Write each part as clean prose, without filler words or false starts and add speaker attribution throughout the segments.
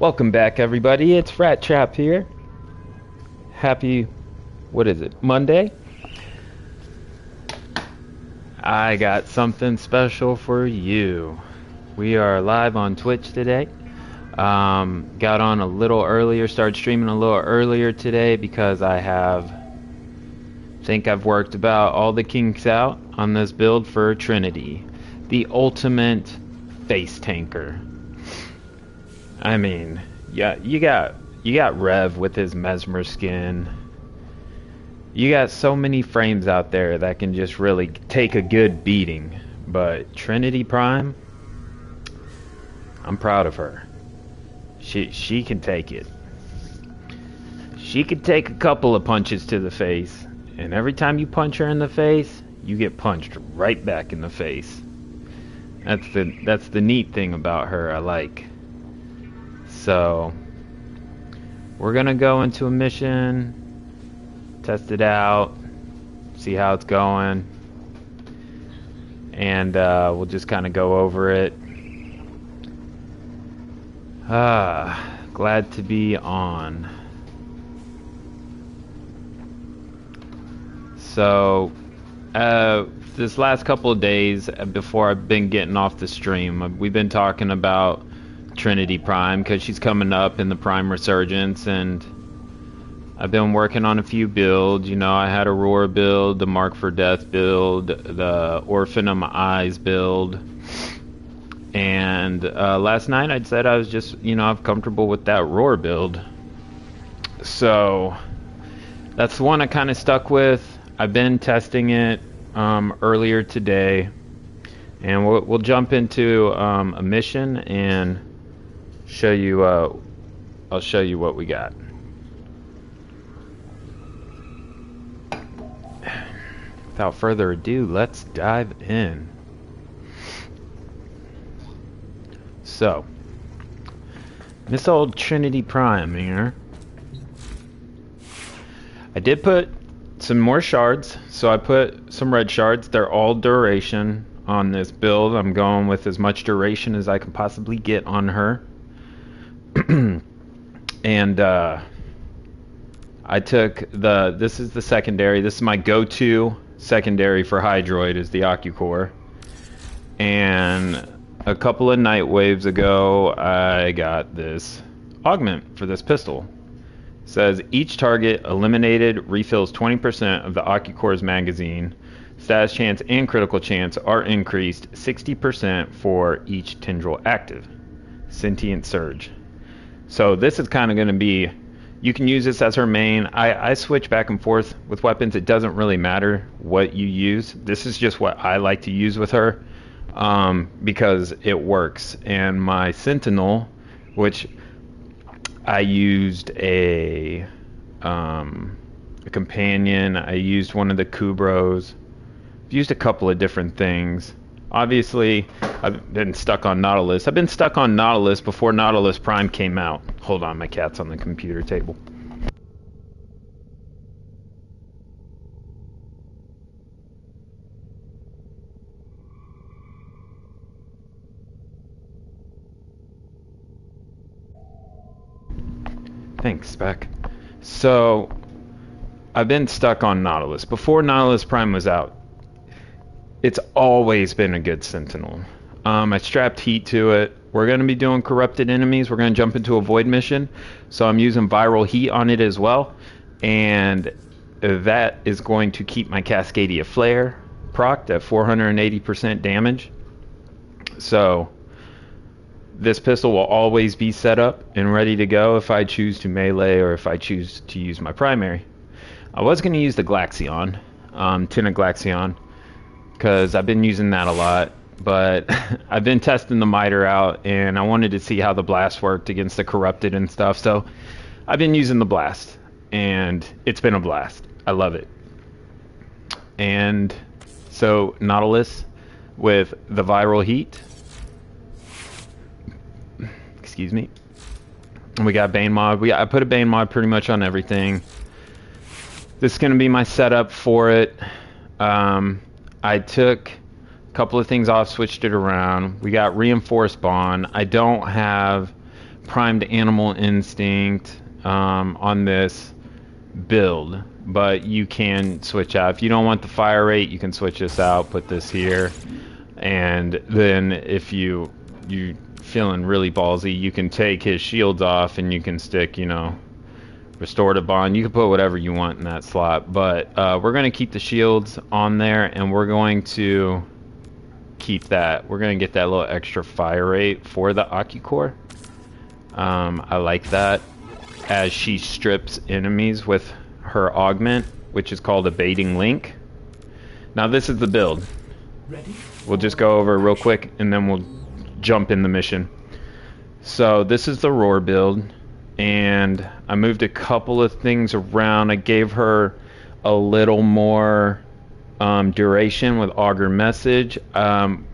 Speaker 1: Welcome back, everybody. It's Rat Trap here. Happy, what is it, Monday? I got something special for you. We are live on Twitch today. Got on a little earlier, started streaming a little earlier today because think I've worked about all the kinks out on this build for Trinity. The ultimate face tanker. I mean, yeah, you got Rev with his Mesmer skin. You got so many frames out there that can just really take a good beating. But Trinity Prime, I'm proud of her. She can take it. She can take a couple of punches to the face, and every time you punch her in the face, you get punched right back in the face. That's the neat thing about her I like. So, we're gonna go into a mission, test it out, see how it's going, and we'll just kind of go over it. Glad to be on. So, this last couple of days before I've been getting off the stream, we've been talking about Trinity Prime because she's coming up in the Prime Resurgence, and I've been working on a few builds. You know, I had a Roar build, the Mark for Death build, the Orphan of My Eyes build, and last night I said I was just, I'm comfortable with that Roar build. So that's the one I kind of stuck with. I've been testing it earlier today, and we'll jump into a mission and show you. I'll show you what we got. Without further ado, let's dive in. So, this old Trinity Prime here. I did put some more shards, so I put some red shards. They're all duration on this build. I'm going with as much duration as I can possibly get on her. And I took this is the secondary. This is my go-to secondary for Hydroid, is the Occucore. And a couple of night waves ago, I got this augment for this pistol. It says each target eliminated refills 20% of the Occucore's magazine. Status chance and critical chance are increased 60% for each tendril active. Sentient Surge. So this is kind of going to be, you can use this as her main. I switch back and forth with weapons. It doesn't really matter what you use. This is just what I like to use with her because it works. And my Sentinel, which I used a companion, I used one of the Kubros, used a couple of different things. Obviously, I've been stuck on Nautilus. I've been stuck on Nautilus before Nautilus Prime came out. Hold on, my cat's on the computer table. Thanks, Spec. So, I've been stuck on Nautilus. Before Nautilus Prime was out, it's always been a good Sentinel. I strapped heat to it. We're going to be doing corrupted enemies. We're going to jump into a void mission. So I'm using viral heat on it as well. And that is going to keep my Cascadia Flare procced at 480% damage. So this pistol will always be set up and ready to go if I choose to melee or if I choose to use my primary. I was going to use the Glaxion, Tinted Glaxion, because I've been using that a lot, but I've been testing the miter out, and I wanted to see how the blast worked against the corrupted and stuff, so I've been using the blast, and it's been a blast. I love it. And so Nautilus with the viral heat, excuse me, we got Bane mod. I put a Bane mod pretty much on everything. This is going to be my setup for it. I took a couple of things off, switched it around. We got reinforced bond. I don't have primed animal instinct on this build, but you can switch out. If you don't want the fire rate, you can switch this out, put this here, and then if you feeling really ballsy, you can take his shields off and you can stick, you know, restorative bond. You can put whatever you want in that slot, but we're going to keep the shields on there, and we're going to keep that. We're going to get that little extra fire rate for the Akicore. I like that, as she strips enemies with her augment, which is called a baiting link. Now this is the build. We'll just go over real quick and then we'll jump in the mission. So this is the roar build, and I moved a couple of things around. I gave her a little more duration with augur message.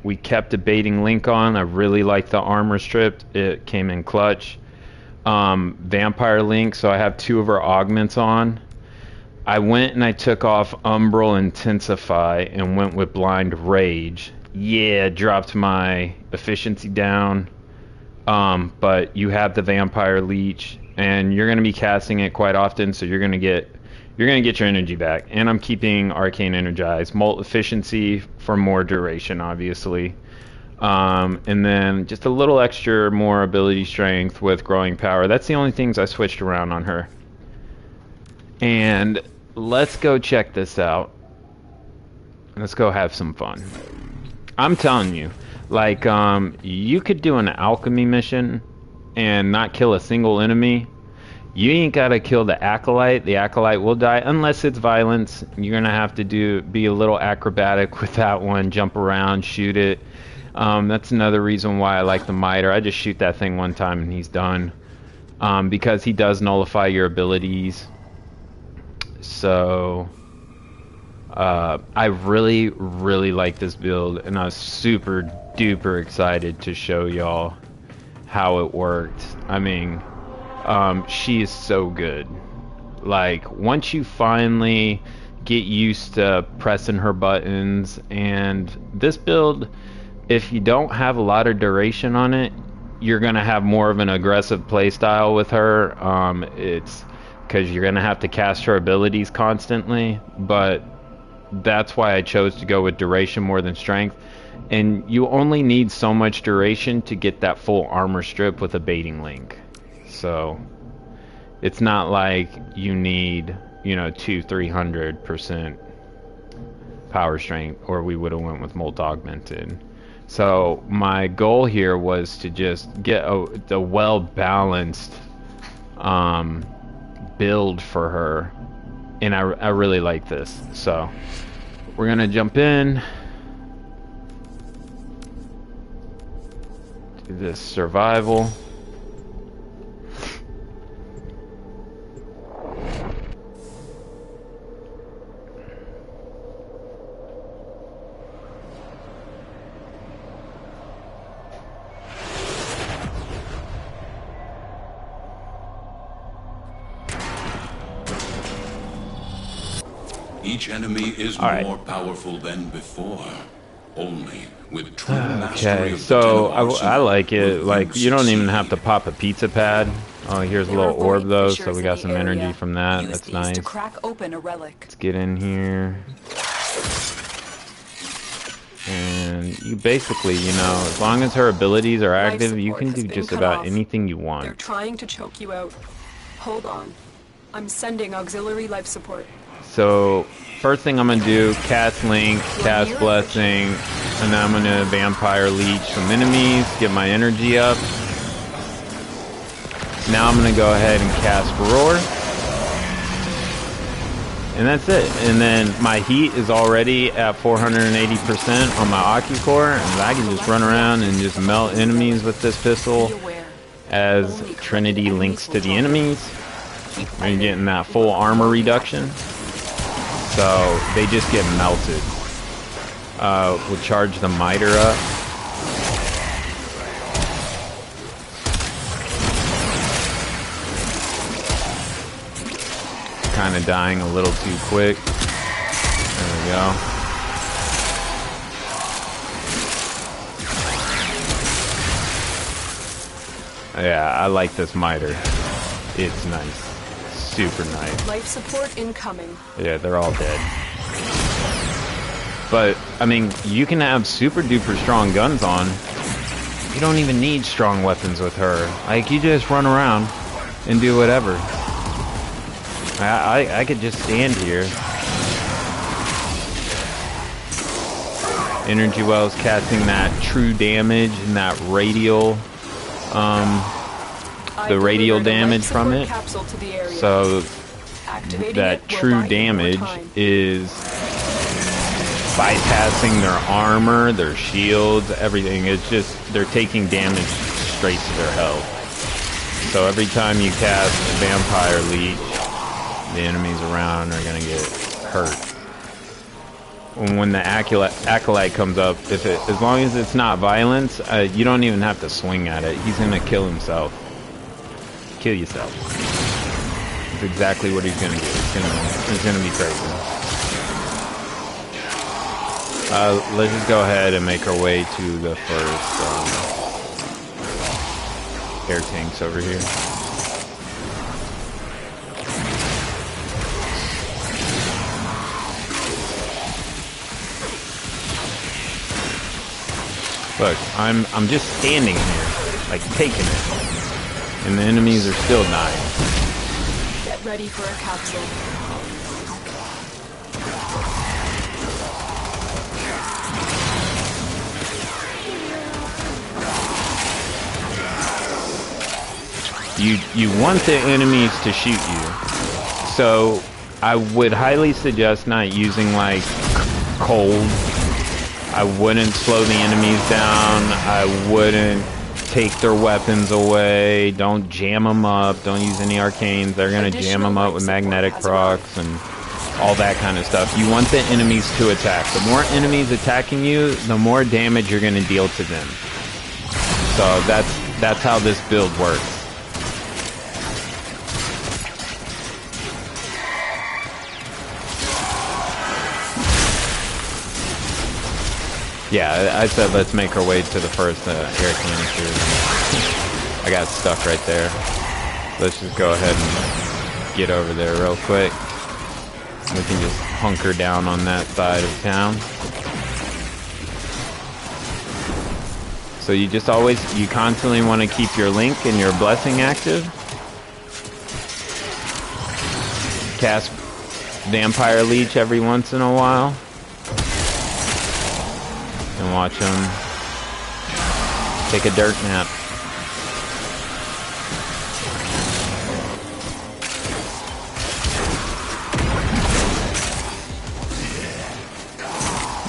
Speaker 1: We kept a baiting link on. I really like the armor stripped. It came in clutch. Vampire link, so I have 2 of her augments on. I went and I took off Umbral Intensify and went with Blind Rage. Yeah, dropped my efficiency down. But you have the Vampire Leech, and you're going to be casting it quite often, so you're going to get your energy back. And I'm keeping Arcane Energized. Molt efficiency for more duration, obviously. And then just a little extra more ability strength with growing power. That's the only things I switched around on her. And let's go check this out. Let's go have some fun. I'm telling you, like, you could do an alchemy mission and not kill a single enemy. You ain't gotta kill the acolyte. The acolyte will die unless it's violence. You're gonna have to be a little acrobatic with that one, jump around, shoot it. That's another reason why I like the miter. I just shoot that thing one time and he's done, because he does nullify your abilities. So I really like this build, and I was super duper excited to show y'all how it worked. I mean, she is so good. Like, once you finally get used to pressing her buttons, and this build, if you don't have a lot of duration on it, you're gonna have more of an aggressive playstyle with her. It's because you're gonna have to cast her abilities constantly, but that's why I chose to go with duration more than strength. And you only need so much duration to get that full armor strip with a baiting link. So it's not like you need, you know, 200-300% power strength, or we would have went with Molt Augmented. So my goal here was to just get a well-balanced build for her, and I really like this. So we're gonna jump in, do this survival.
Speaker 2: Each enemy is more powerful than before. Only with true mastery
Speaker 1: Okay,
Speaker 2: of
Speaker 1: so
Speaker 2: the arts
Speaker 1: I like it.
Speaker 2: will
Speaker 1: Like, you don't even have to pop a pizza pad. Oh, here's a little orb though, so we got some energy from that. That's nice.
Speaker 3: To crack open a relic.
Speaker 1: Let's get in here. And you basically, you know, as long as her abilities are active, you can do just about anything you want.
Speaker 3: They're trying to choke you out. Hold on. I'm sending auxiliary life support.
Speaker 1: So first thing I'm gonna do, cast Link, cast Blessing, and then I'm gonna Vampire Leech some enemies, get my energy up. Now I'm gonna go ahead and cast Roar. And that's it. And then my heat is already at 480% on my Akicore, and I can just run around and just melt enemies with this pistol as Trinity links to the enemies. And you're getting that full armor reduction. So they just get melted. We'll charge the miter up. Kind of dying a little too quick. There we go. Yeah, I like this miter. It's nice. Super nice.
Speaker 3: Life support incoming.
Speaker 1: Yeah, they're all dead. But, I mean, you can have super duper strong guns on. You don't even need strong weapons with her. Like, you just run around and do whatever. I could just stand here. Energy Wells casting that true damage and that radial, the radial damage from it. So that true damage is bypassing their armor, their shields, everything. It's just they're taking damage straight to their health. So every time you cast a Vampire Leech, the enemies around are gonna get hurt. When the acolyte comes up, as long as it's not violence, you don't even have to swing at it. He's gonna kill himself. Kill yourself. That's exactly what he's gonna do. It's gonna be crazy. Let's just go ahead and make our way to the first air tanks over here. Look, I'm just standing here, like taking it, and the enemies are still dying.
Speaker 3: Get ready for a capsule.
Speaker 1: You want the enemies to shoot you, so I would highly suggest not using like cold. I wouldn't slow the enemies down. I wouldn't take their weapons away. Don't jam them up. Don't use any arcanes. They're gonna jam them up with magnetic procs and all that kind of stuff. You want the enemies to attack. The more enemies attacking you, the more damage you're gonna deal to them. So that's how this build works. Yeah, I said let's make our way to the first air canister. I got stuck right there. Let's just go ahead and get over there real quick. We can just hunker down on that side of town. So you constantly want to keep your link and your blessing active. Cast Vampire Leech every once in a while. And watch them take a dirt nap.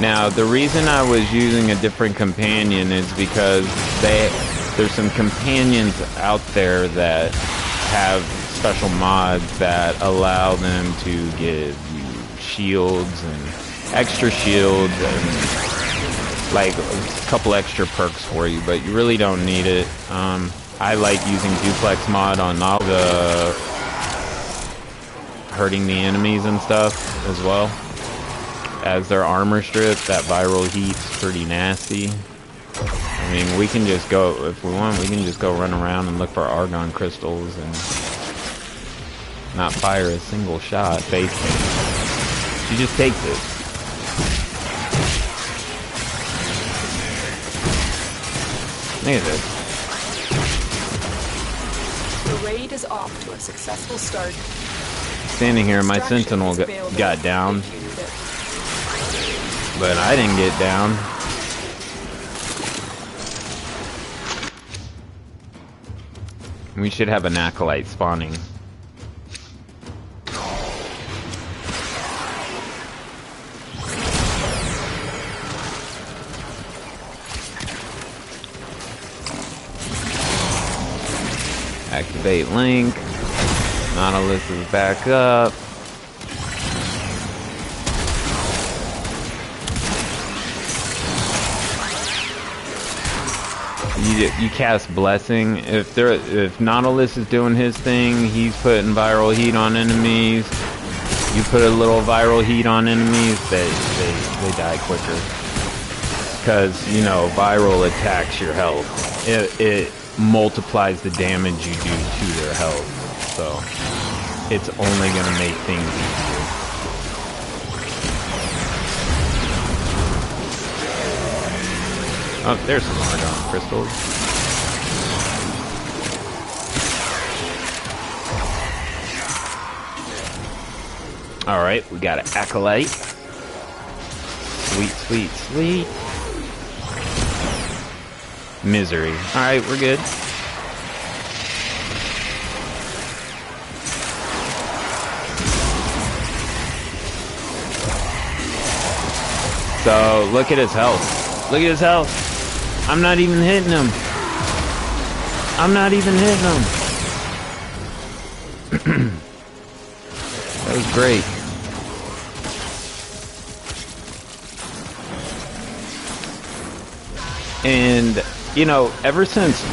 Speaker 1: Now, the reason I was using a different companion is because there's some companions out there that have special mods that allow them to give you shields and extra shields and like a couple extra perks for you, but you really don't need it. I like using duplex mod on all the hurting the enemies and stuff as well. As their armor strip, that viral heat's pretty nasty. I mean, we can just go, if we want, we can just go run around and look for argon crystals and not fire a single shot. Face cam. She just takes it. Look at this.
Speaker 3: The raid is off to a successful start.
Speaker 1: Standing here, my sentinel got down, but I didn't get down. We should have an acolyte spawning. Activate link. Nautilus is back up. You cast Blessing. If Nautilus is doing his thing, he's putting viral heat on enemies. You put a little viral heat on enemies, they die quicker. Because, you know, viral attacks your health. multiplies the damage you do to their health. So it's only going to make things easier. Oh, there's some Argon crystals. Alright, we got an Acolyte. Sweet, sweet, sweet. Misery. Alright, we're good. So, look at his health. Look at his health. I'm not even hitting him. I'm not even hitting him. That was great. And, you know, ever since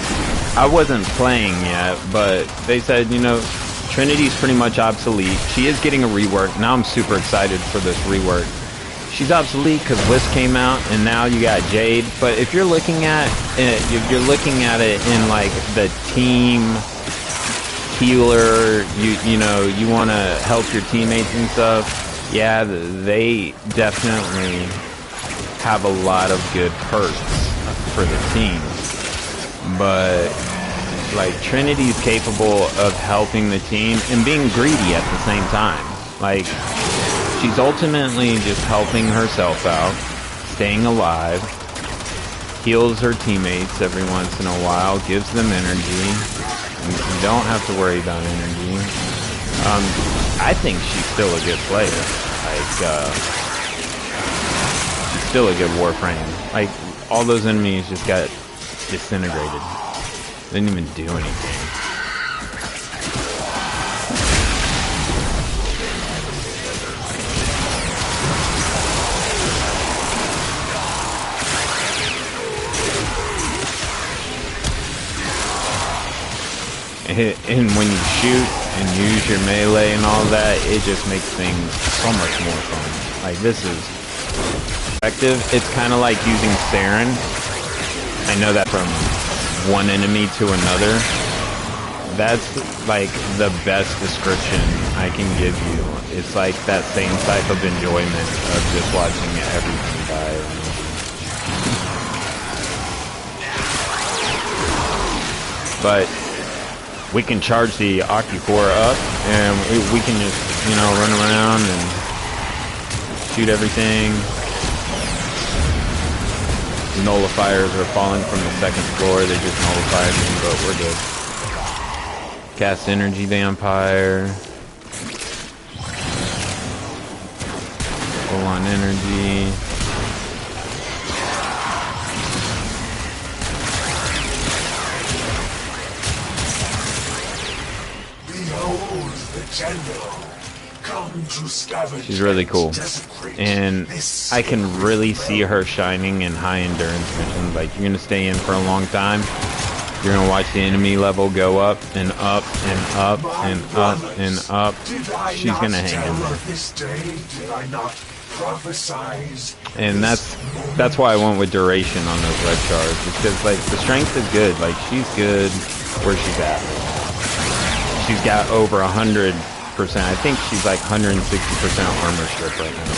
Speaker 1: I wasn't playing yet, but they said, you know, Trinity's pretty much obsolete. She is getting a rework. Now I'm super excited for this rework. She's obsolete because Wisp came out, and now you got Jade. But if you're looking at it, if you're looking at it in like the team healer, you know, you want to help your teammates and stuff. Yeah, they definitely have a lot of good perks for the team. But like Trinity's capable of helping the team and being greedy at the same time. Like, she's ultimately just helping herself out, staying alive, heals her teammates every once in a while, gives them energy. You don't have to worry about energy. I think she's still a good player. Like, she's still a good Warframe. Like, all those enemies just got disintegrated. They didn't even do anything. And when you shoot and use your melee and all that, it just makes things so much more fun. Like, this is effective. It's kind of like using Saren. I know that from one enemy to another. That's like the best description I can give you. It's like that same type of enjoyment of just watching everything die. But we can charge the Occucore up, and we can just, you know, run around and shoot everything. Nullifiers are falling from the second floor. They just nullified me, but we're good. Cast Energy Vampire. Full on energy. She's really cool, and I can really see her shining in high endurance missions. Like, you're gonna stay in for a long time. You're gonna watch the enemy level go up and up and up and up and up. She's gonna hang in there. And that's why I went with duration on those red shards, because like the strength is good. Like, she's good where she's at. She's got over 100%. I think she's like 160% armor strip right now.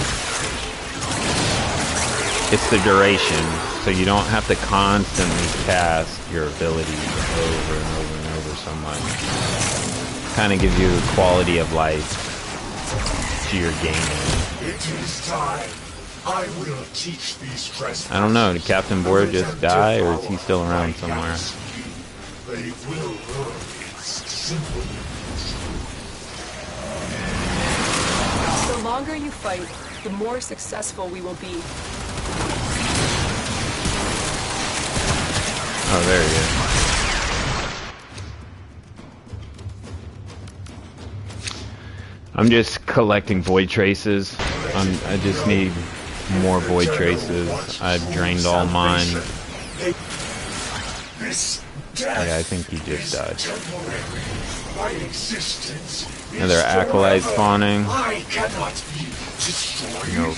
Speaker 1: It's the duration, so you don't have to constantly cast your abilities over and over and over so much. Kind of gives you a quality of life to your gaming.
Speaker 4: It is time. I will teach these trespassers.
Speaker 1: I don't know, did Captain Board just die, or is he still around somewhere?
Speaker 4: They will learn its simple.
Speaker 3: The longer you fight, the more successful we will be.
Speaker 1: Oh, there he is. I'm just collecting void traces. I just need more void traces. I've drained all mine. Yeah, I think he just died. Another acolyte spawning. No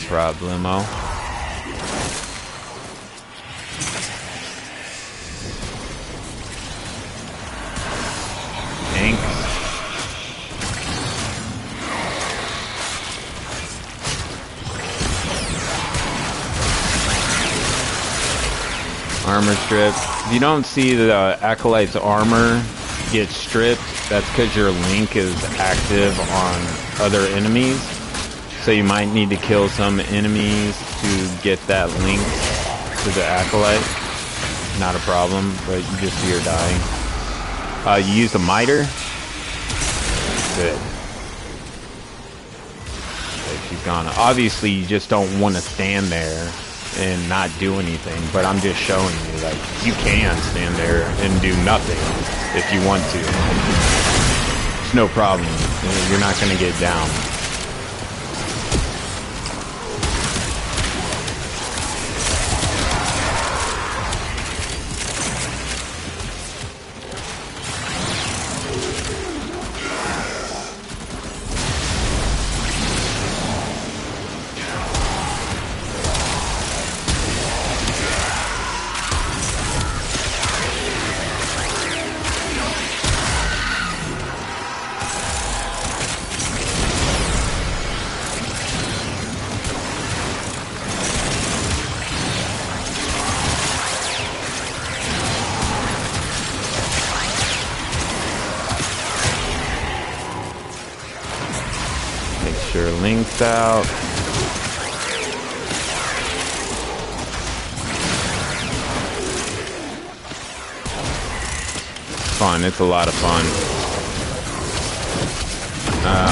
Speaker 1: problemo. Armor strip. If you don't see the Acolyte's armor get stripped, that's because your link is active on other enemies. So you might need to kill some enemies to get that link to the Acolyte. Not a problem, but you just see her dying. You use the miter. Good. Okay, she's gone. Obviously, you just don't want to stand there and not do anything, but I'm just showing you, like, you can stand there and do nothing if you want to. It's no problem. You're not going to get down. Sure, links out. Fun, it's a lot of fun.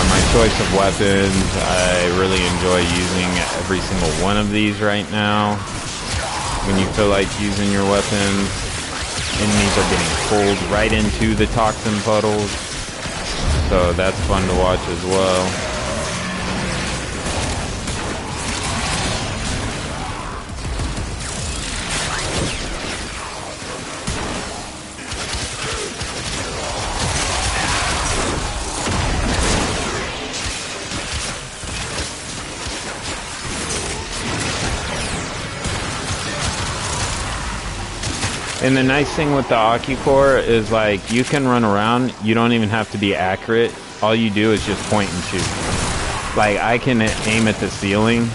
Speaker 1: My choice of weapons, I really enjoy using every single one of these right now. When you feel like using your weapons, enemies are getting pulled right into the toxin puddles. So that's fun to watch as well. And the nice thing with the Aki-Core is, like, you can run around, you don't even have to be accurate. All you do is just point and shoot. Like, I can aim at the ceiling,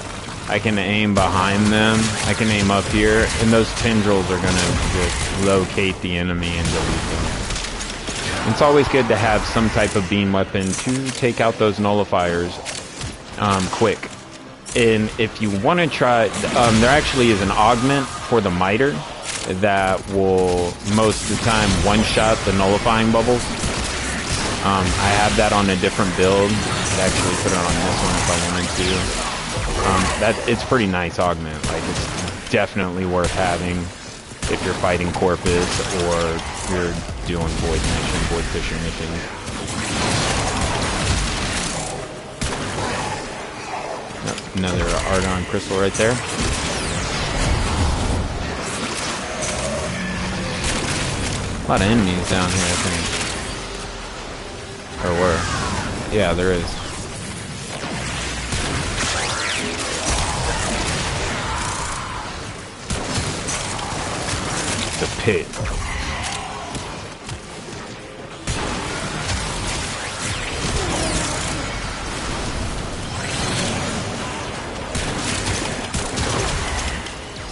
Speaker 1: I can aim behind them, I can aim up here, and those tendrils are gonna just locate the enemy and delete them. It's always good to have some type of beam weapon to take out those nullifiers quick. And if you want to try, there actually is an augment for the miter that will most of the time one-shot the nullifying bubbles. I have that on a different build. I'd actually put it on this one if I wanted to. It's pretty nice augment. Like, it's definitely worth having if you're fighting Corpus or you're doing Void Fisher missions. Another Argon crystal right there. A lot of enemies down here, I think. Or were. Yeah, there is. The pit.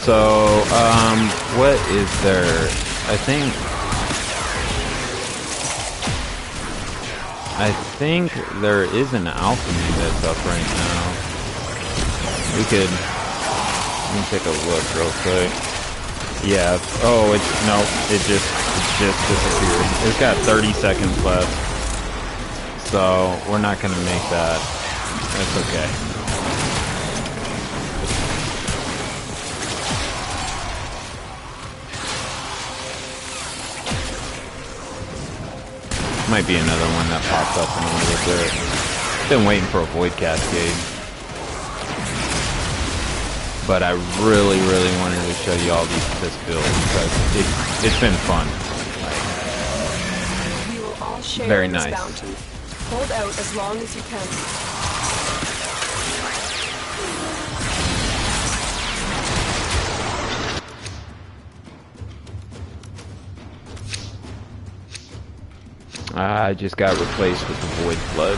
Speaker 1: So, what is there? I think there is an alchemy that's up right now. Let me take a look real quick. Yeah, oh, it just disappeared. It's got 30 seconds left. So, we're not gonna make that. That's okay. Might be another one that pops up in a little bit. Been waiting for a Void Cascade. But I really wanted to show you all this build because it's been fun.
Speaker 3: We will all share
Speaker 1: very
Speaker 3: this
Speaker 1: nice.
Speaker 3: bounty. Hold out as long as you can.
Speaker 1: I just got replaced with the Void Flood.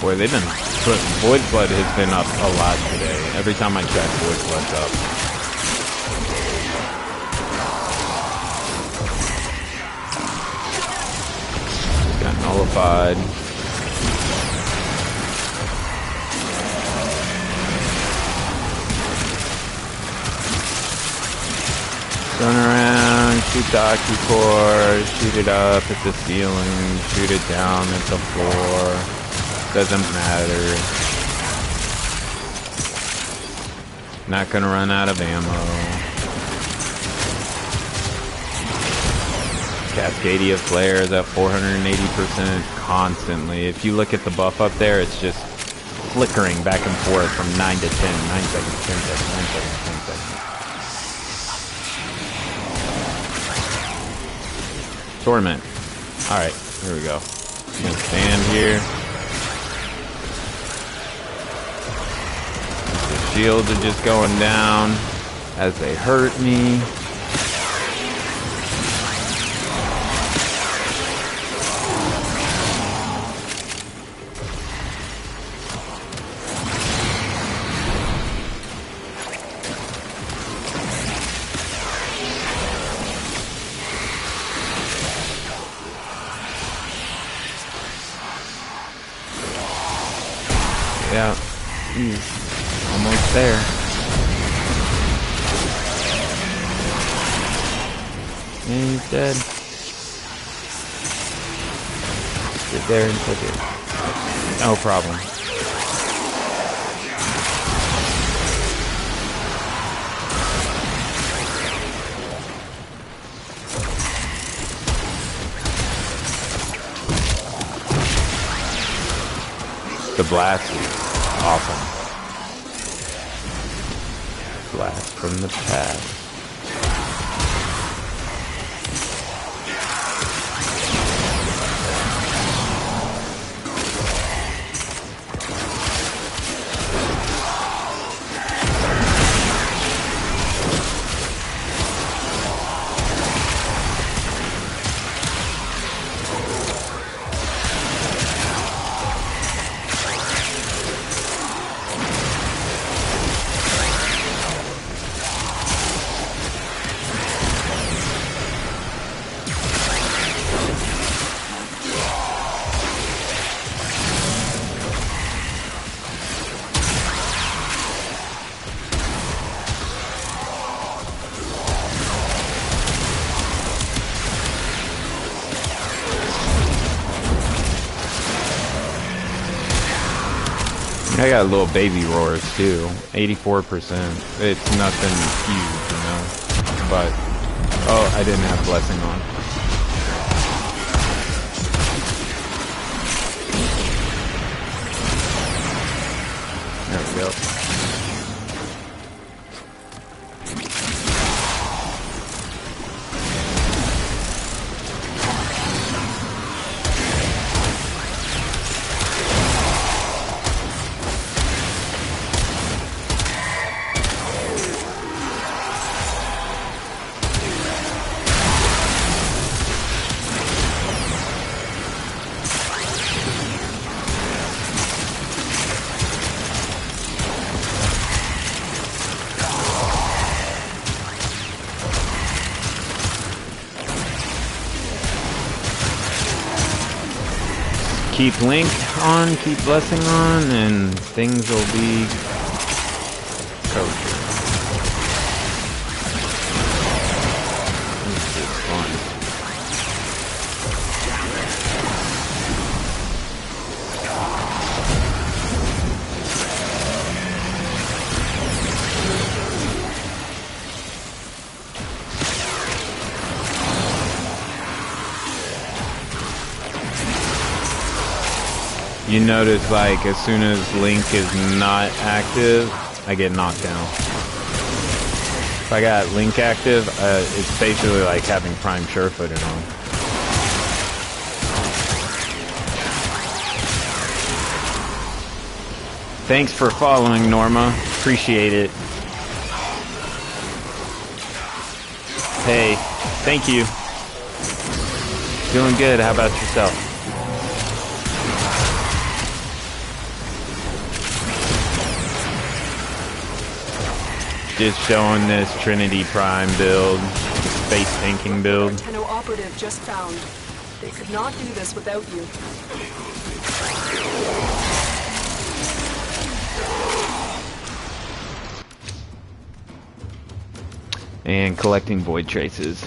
Speaker 1: Boy, they've been Void Flood has been up a lot today. Every time I check, Void Flood's up. solidified. Run around, shoot the occucore, shoot it up at the ceiling, shoot it down at the floor. Doesn't matter. Not gonna run out of ammo. Cascadia flare is at 480% constantly. If you look at the buff up there, it's just flickering back and forth from 9 to 10. 9 seconds, 10 seconds, 9 seconds, 10 seconds. Torment. Alright, here we go. I'm gonna stand here. The shields are just going down as they hurt me. Yeah, he's almost there. And he's dead. Sit there and take it. No problem. The blast is awesome. Blast from the past. I got little baby roars too. 84%. It's nothing huge, you know. But oh, I didn't have blessing on. There we go. Keep Link on, keep Blessing on, and things will be kosher. This is fun. You notice, like, as soon as Link is not active, I get knocked down. If I got Link active, it's basically like having Prime Surefooted on. Thanks for following, Norma. Appreciate it. Hey, thank you. Doing good. How about yourself? Just showing this Trinity Prime build, space tanking build.
Speaker 3: Tenno operative just found. They could not do this without you.
Speaker 1: And collecting void traces.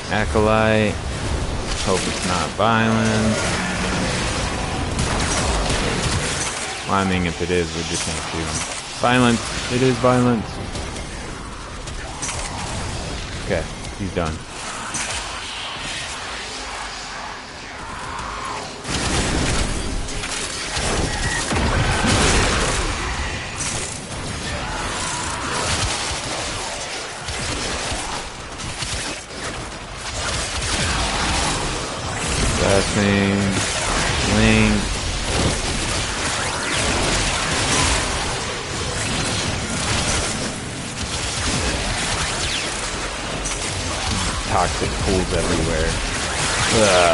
Speaker 1: Acolyte. Hope it's not violent. Well, I mean, if it is, we just can't shoot him. Violence. It is violence. Okay, he's done. Blessing, Link. Toxic pools everywhere. Yeah.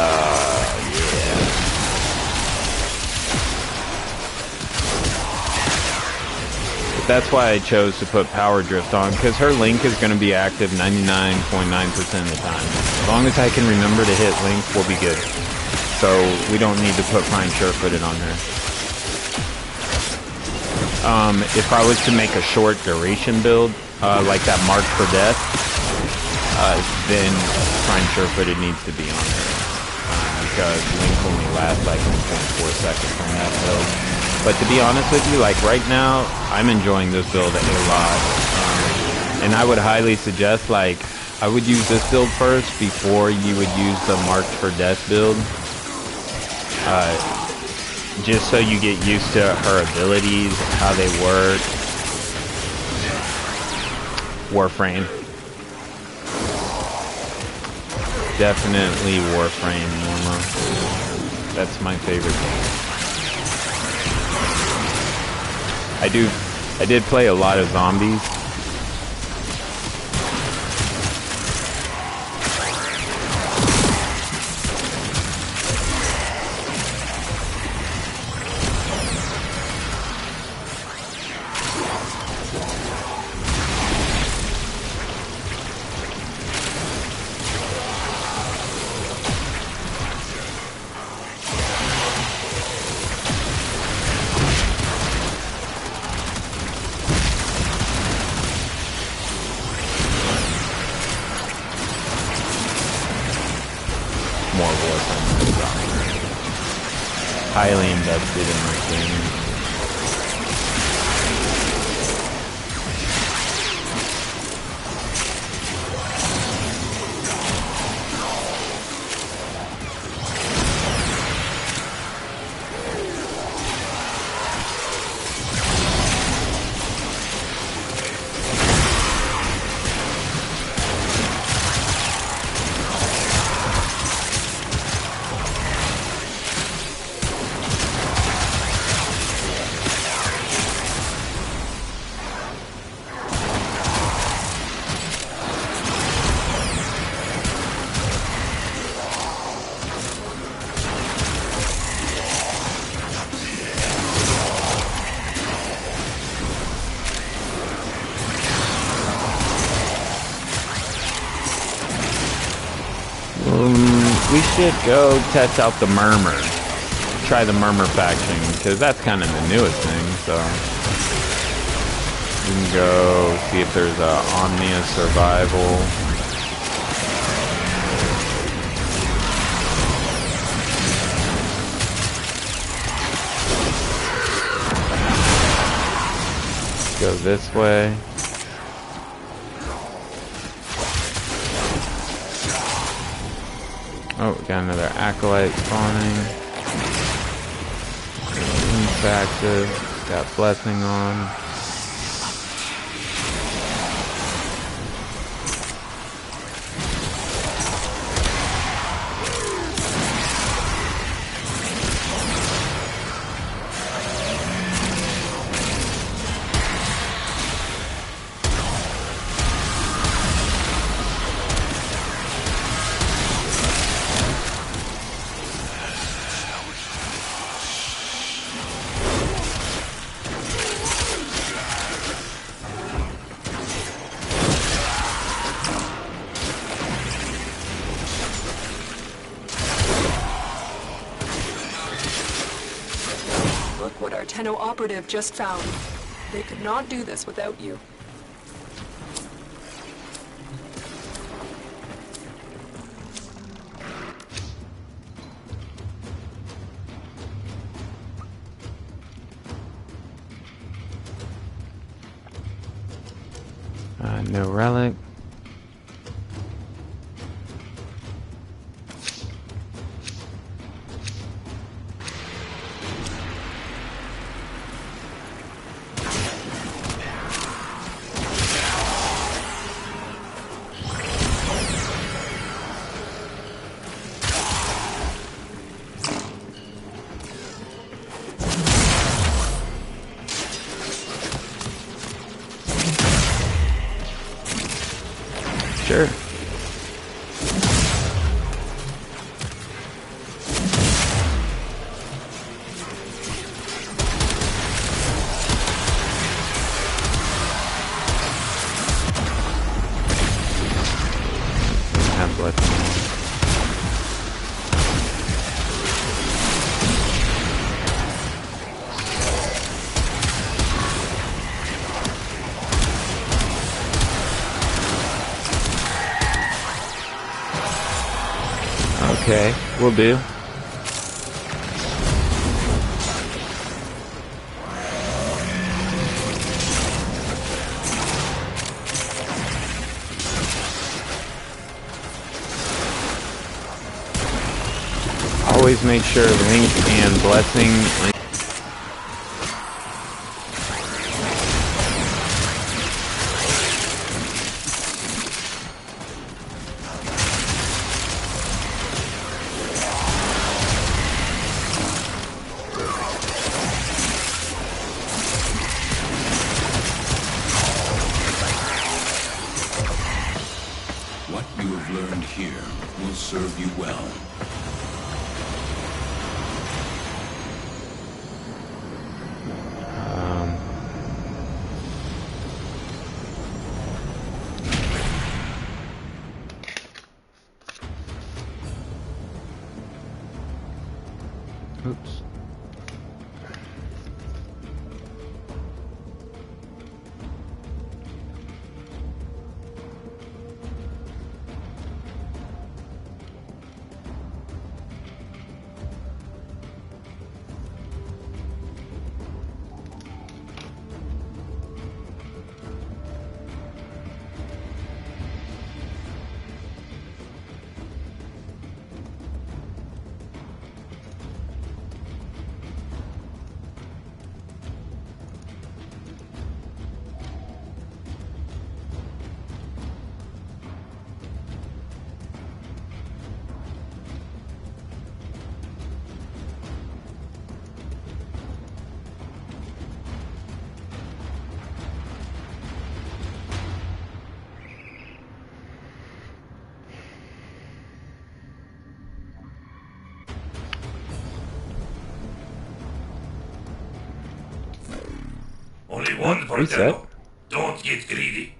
Speaker 1: But that's why I chose to put Power Drift on, because her Link is going to be active 99.9% of the time. As long as I can remember to hit Link, we'll be good. So we don't need to put Prime Sure-Footed on her. If I was to make a short duration build, like that Mark for Death, then Prime Sure-Footed needs to be on her. Because Link only lasts like 1.4 seconds on that build. But to be honest with you, like right now, I'm enjoying this build a lot. And I would highly suggest, like, I would use this build first before you would use the Marked for Death build. Just so you get used to her abilities, how they work. Warframe. Definitely Warframe, Norma. That's my favorite game. I did play a lot of zombies. Highly invested in this game. We should go test out the Murmur. Try the Murmur faction, because that's kind of the newest thing, so. We can go see if there's a Omnia Survival. Go this way. Oh, we got another Acolyte spawning. Link's active. Got Blessing on.
Speaker 3: Look what our Tenno operative just found. They could not do this without you.
Speaker 1: No relic. Sure. Have blood. Okay, will do. Always make sure Link and Blessing.
Speaker 2: What you have learned here will serve you well.
Speaker 1: Oops.
Speaker 5: Only one for
Speaker 1: reset.
Speaker 5: Tenno. Don't get greedy.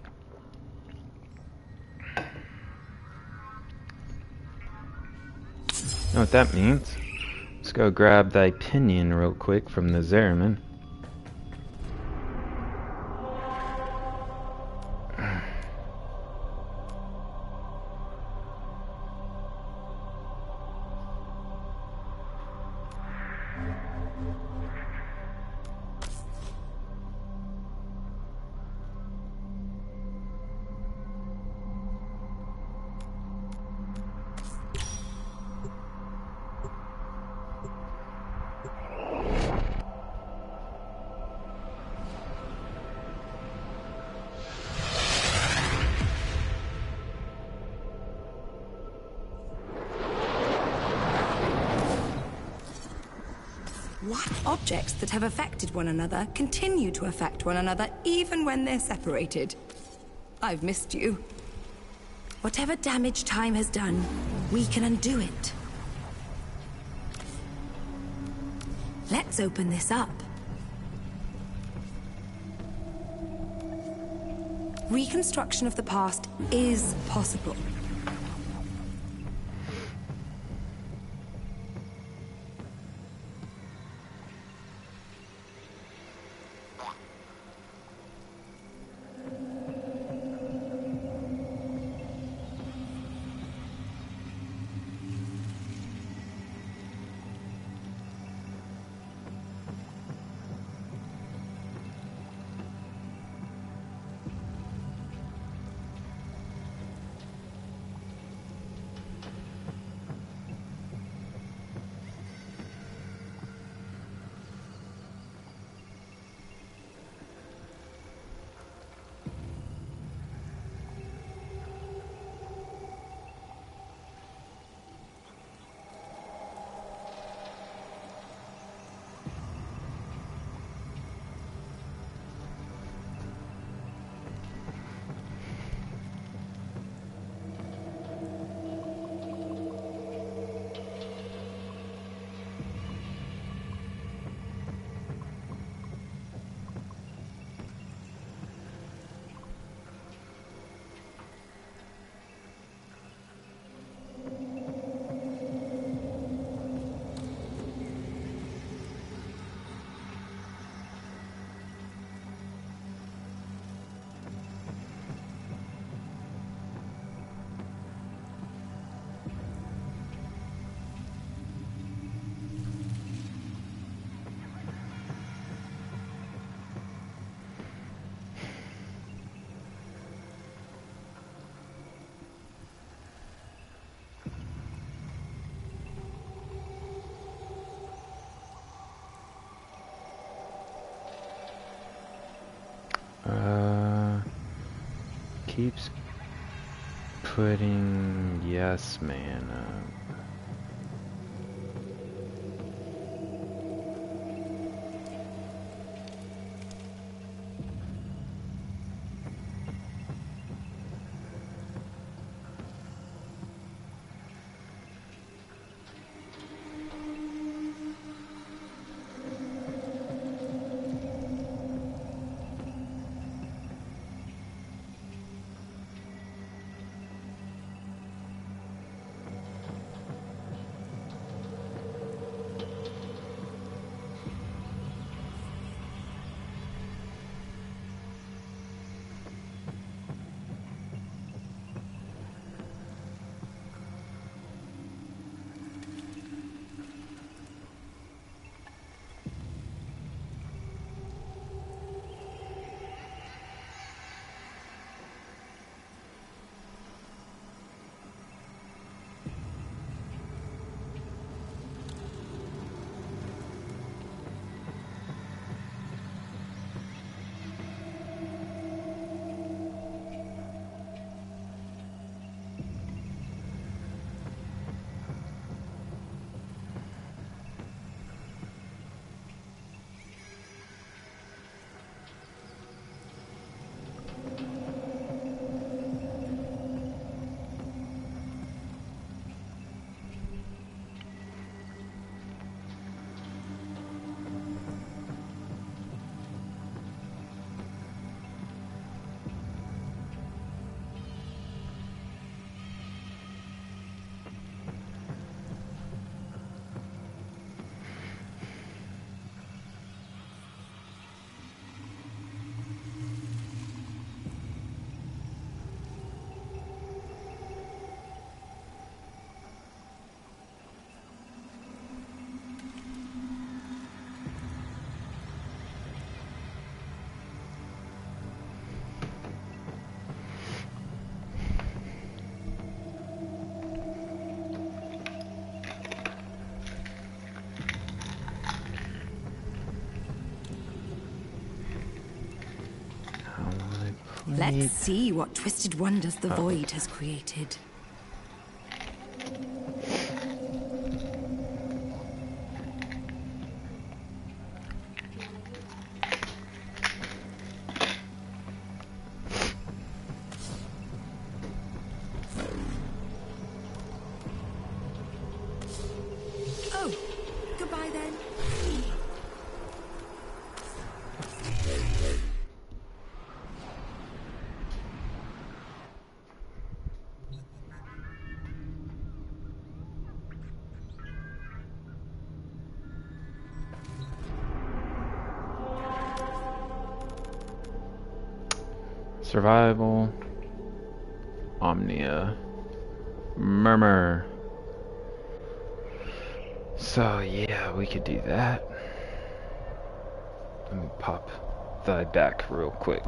Speaker 1: Know what that means? Let's go grab thy pinion real quick from the Zeraman.
Speaker 6: What objects that have affected one another continue to affect one another even when they're separated? I've missed you. Whatever damage time has done, we can undo it. Let's open this up. Reconstruction of the past is possible.
Speaker 1: keeps putting yes man up.
Speaker 6: Let's see what twisted wonders the void has created. Oh, goodbye then.
Speaker 1: Survival, Omnia, Murmur. So yeah, we could do that. Let me pop thy back real quick.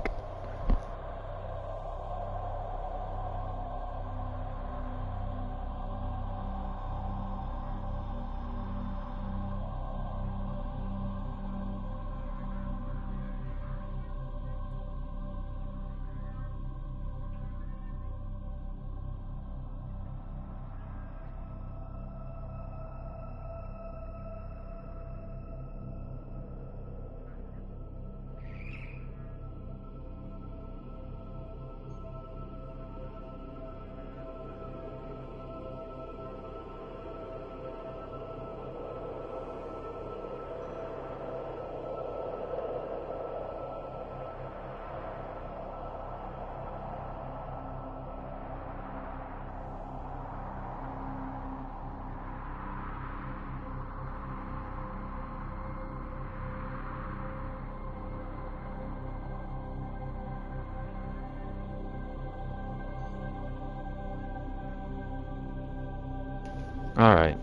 Speaker 1: Alright.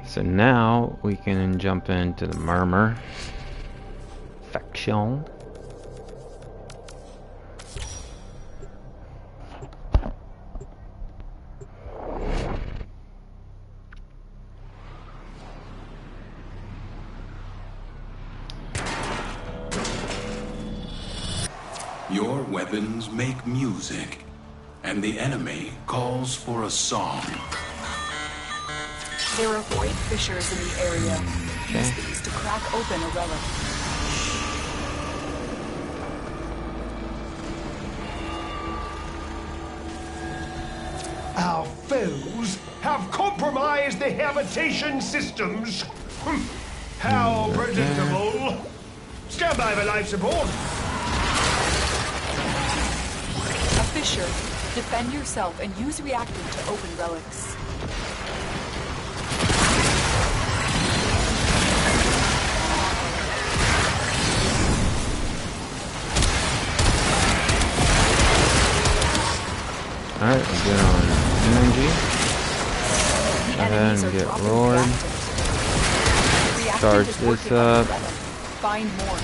Speaker 1: So now we can jump into the Murmur faction.
Speaker 2: Your weapons make music, and the enemy calls for a song.
Speaker 3: There are void fissures in the area. Use these to crack open a relic.
Speaker 4: Our foes have compromised the habitation systems. How predictable. Stand by for life support.
Speaker 3: A fissure. Defend yourself and use reactant to open relics.
Speaker 1: Alright, we'll get on energy. Go ahead and get roared. Charge this up.
Speaker 3: Find more.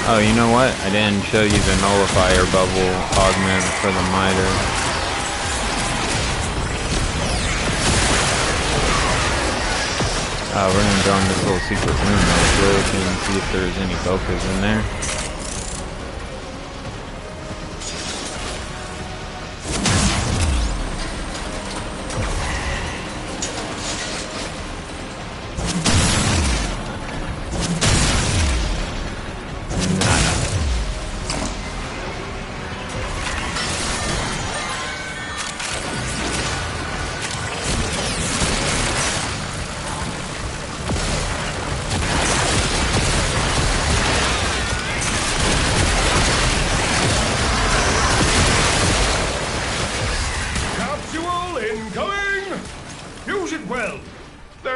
Speaker 1: Oh, you know what? I didn't show you the nullifier bubble augment for the miter. We're gonna go in this little secret room real quick and see if there's any focus in there.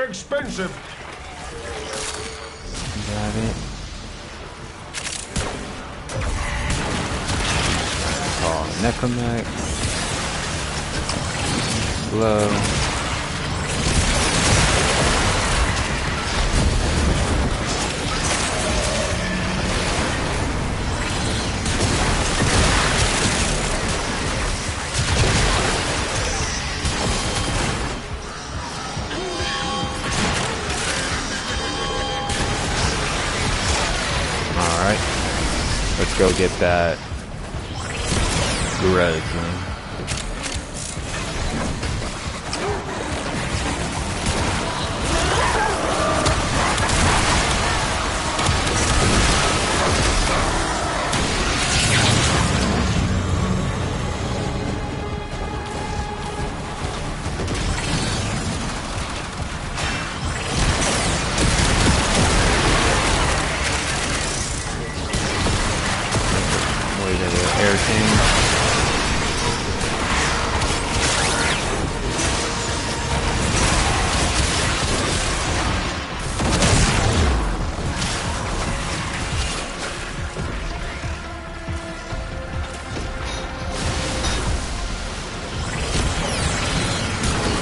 Speaker 4: Expensive.
Speaker 1: Got it. Oh, Necromech. Slow. Let's go get that res, man.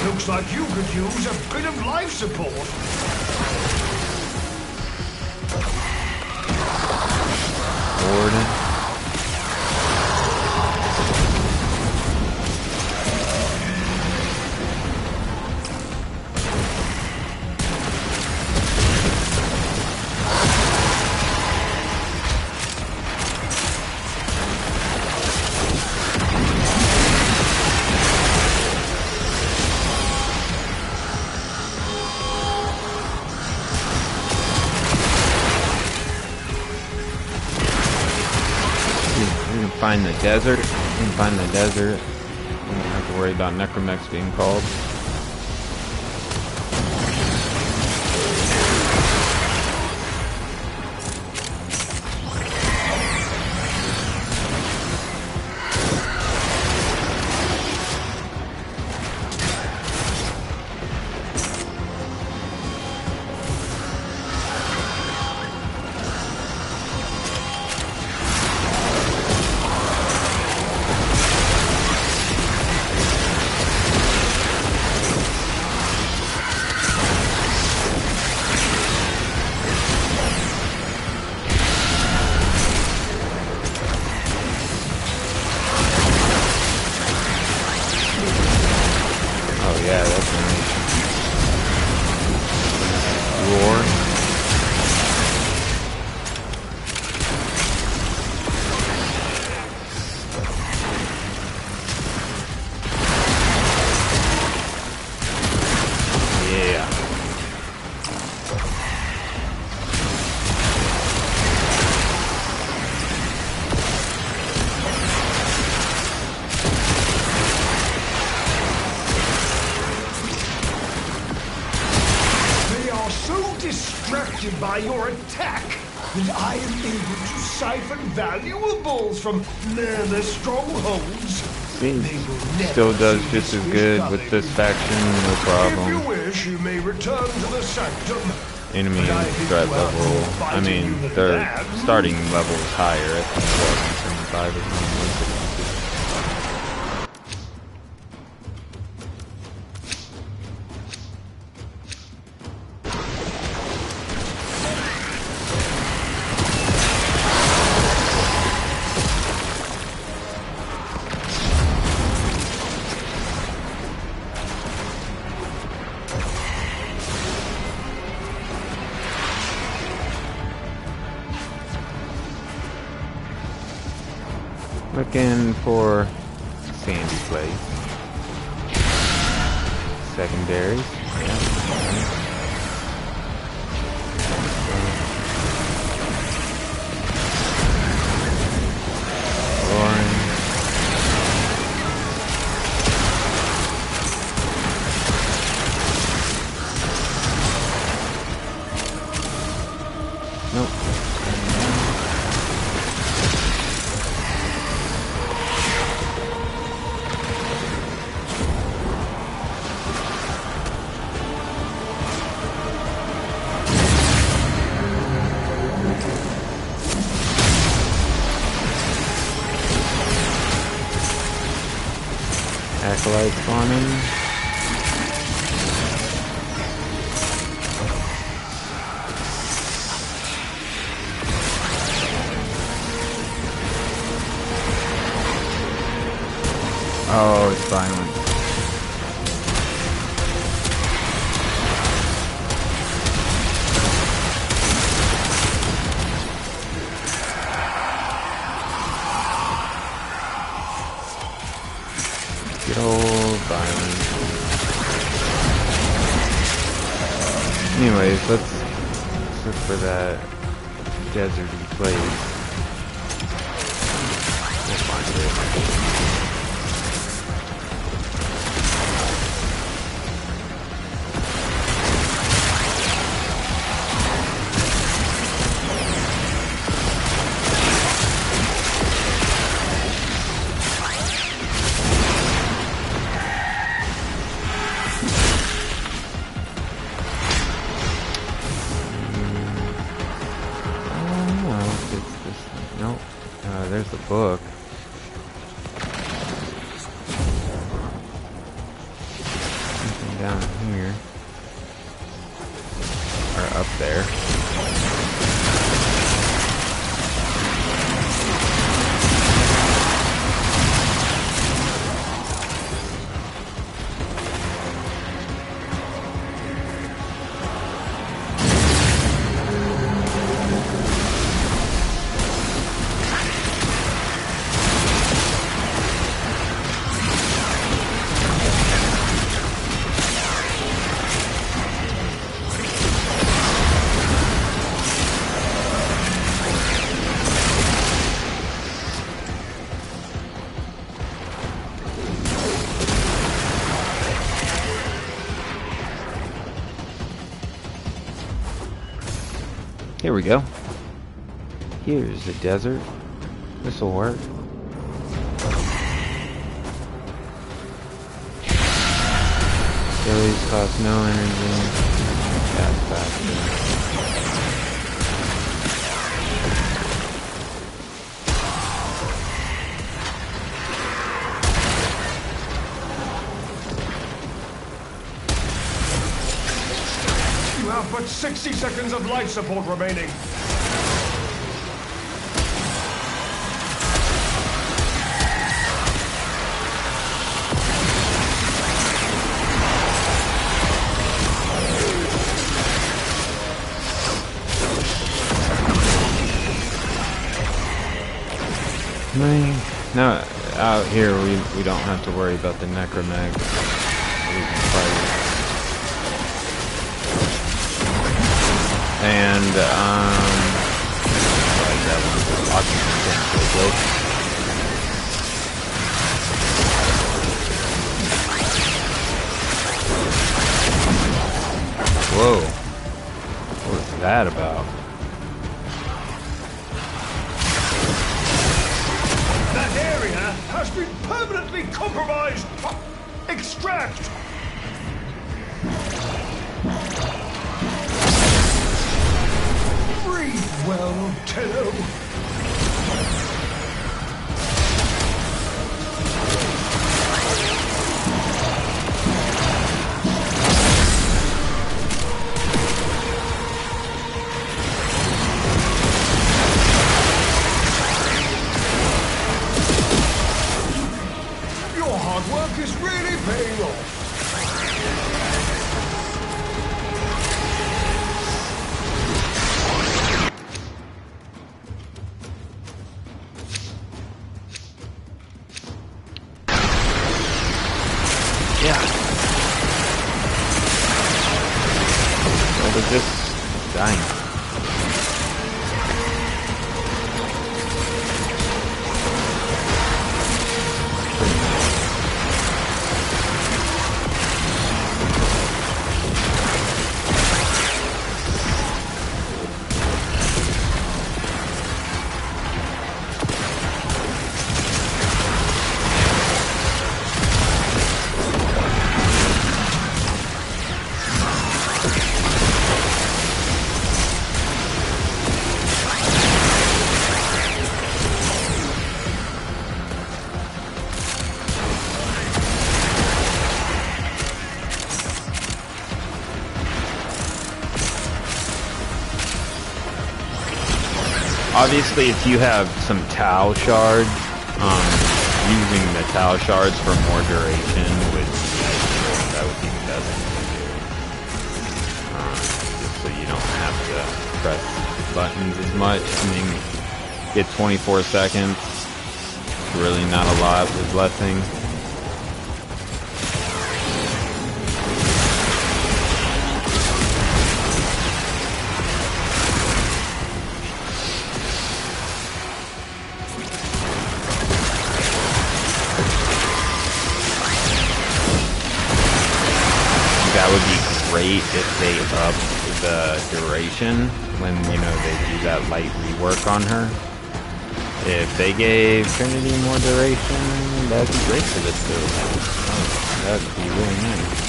Speaker 4: Looks like you could use a bit of life support.
Speaker 1: Warden. Find the desert. You can find the desert. You don't have to worry about necromechs being called. Yeah, that's nice. Roar.
Speaker 4: affected by your attack, and I am able to siphon valuables from their strongholds.
Speaker 1: See, still does just as good with this faction, no
Speaker 4: If
Speaker 1: problem.
Speaker 4: you wish, you may return to the sanctum.
Speaker 1: Enemy
Speaker 4: But I think
Speaker 1: threat
Speaker 4: you have
Speaker 1: level,
Speaker 4: more
Speaker 1: I
Speaker 4: fighting
Speaker 1: mean,
Speaker 4: you than
Speaker 1: their
Speaker 4: that.
Speaker 1: starting level is higher. I think what, 175 or something. Looking for sandy place. Secondaries. Yeah. Orange. Nope. Acolyte spawning. Oh, it's violent. Good old violence. Anyways, let's look for that deserty place. We'll find it. Nope. There's the book. Something down here. Or up there. Here we go. Here's the desert. This'll work. Dailies cost no energy. Gas faster.
Speaker 4: You have but 60 seconds of life support remaining.
Speaker 1: Now, out here we don't have to worry about the necromag. We can fight. And like that one, oxygen tank real quick. Whoa, what was that about?
Speaker 4: That area has been permanently compromised. Extract! Breathe well, Tenno. Your hard work is really paying off.
Speaker 1: Yeah. Well, they're just dying. Obviously, if you have some Tau shards, using the Tau shards for more duration would be ideal. That would be the best thing to do. Just so you don't have to press buttons as much. I mean, get 24 seconds. Really not a lot with blessing. That would be great if they up the duration when, you know, they do that light rework on her. If they gave Trinity more duration, that'd be great for this build. Oh, that'd be really nice.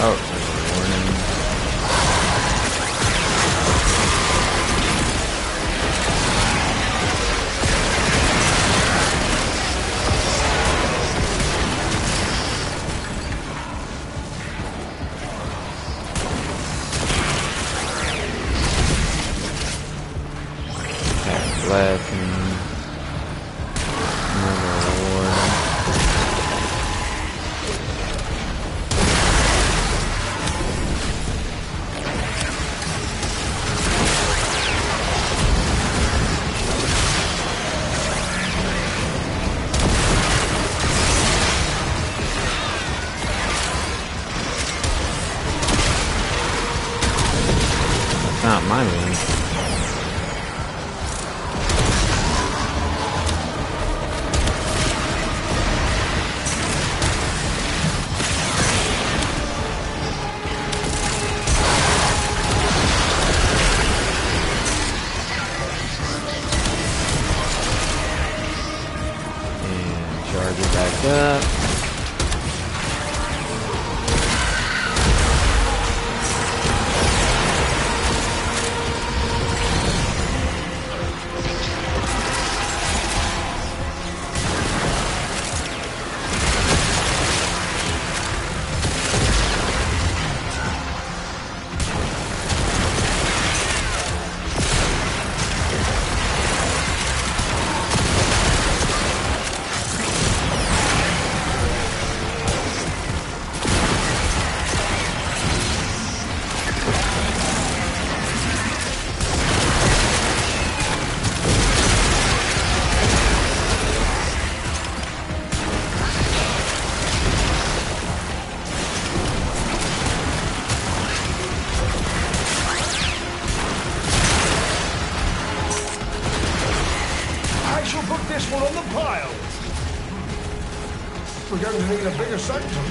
Speaker 1: Oh, there's a warning. That's blessing. Another warning. Not my win.
Speaker 4: We're going to need a bigger sanctum.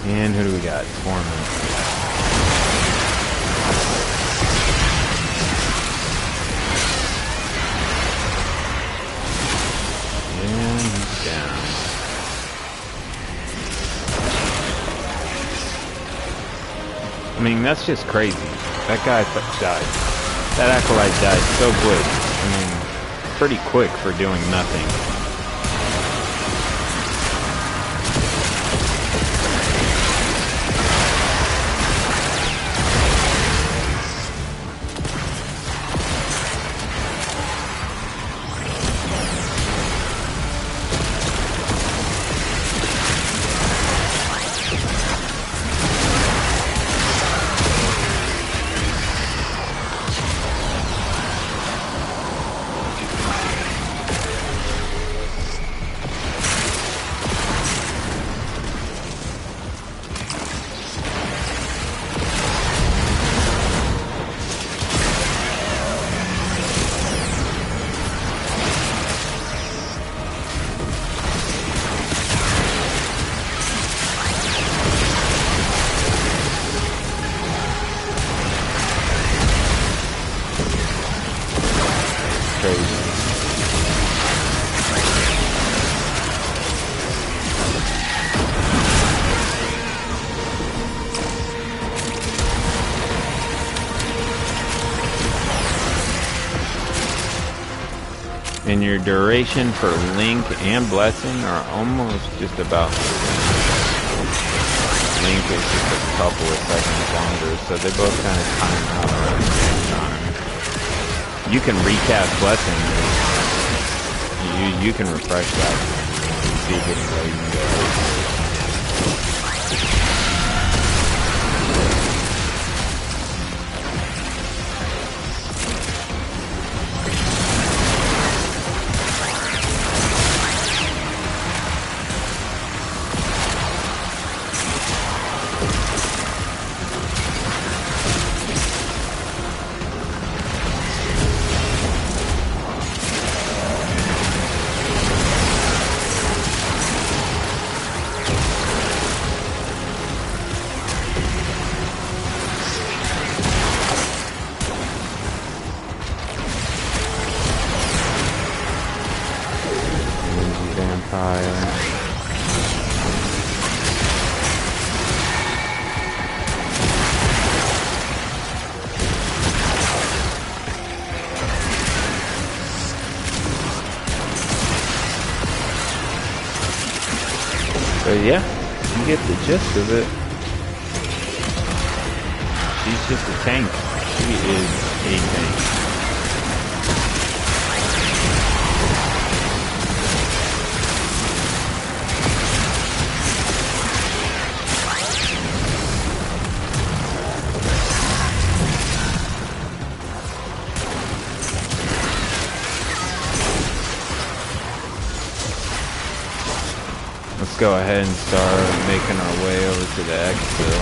Speaker 1: And who do we got? Torment. And he's down. I mean, that's just crazy. That guy died. That acolyte died so quick. I mean, pretty quick for doing nothing. And your duration for Link and Blessing are almost just about. Link is just a couple of seconds longer, so they both kind of time out around the same time. You can recast Blessing. You can refresh that. See if it's ready to go. But yeah, you get the gist of it. She's just a tank. She is a tank. let's go ahead and start making our way over to the exfil.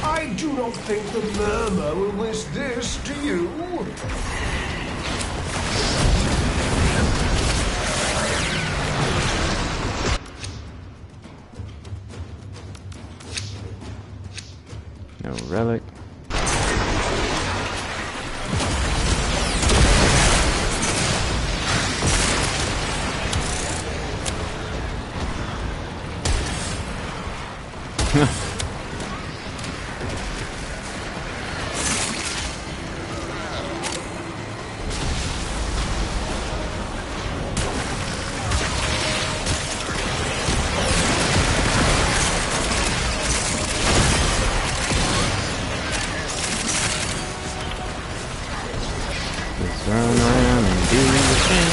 Speaker 4: I do not think the murmur will wish this, do you?
Speaker 1: No relic. Run around and do the thing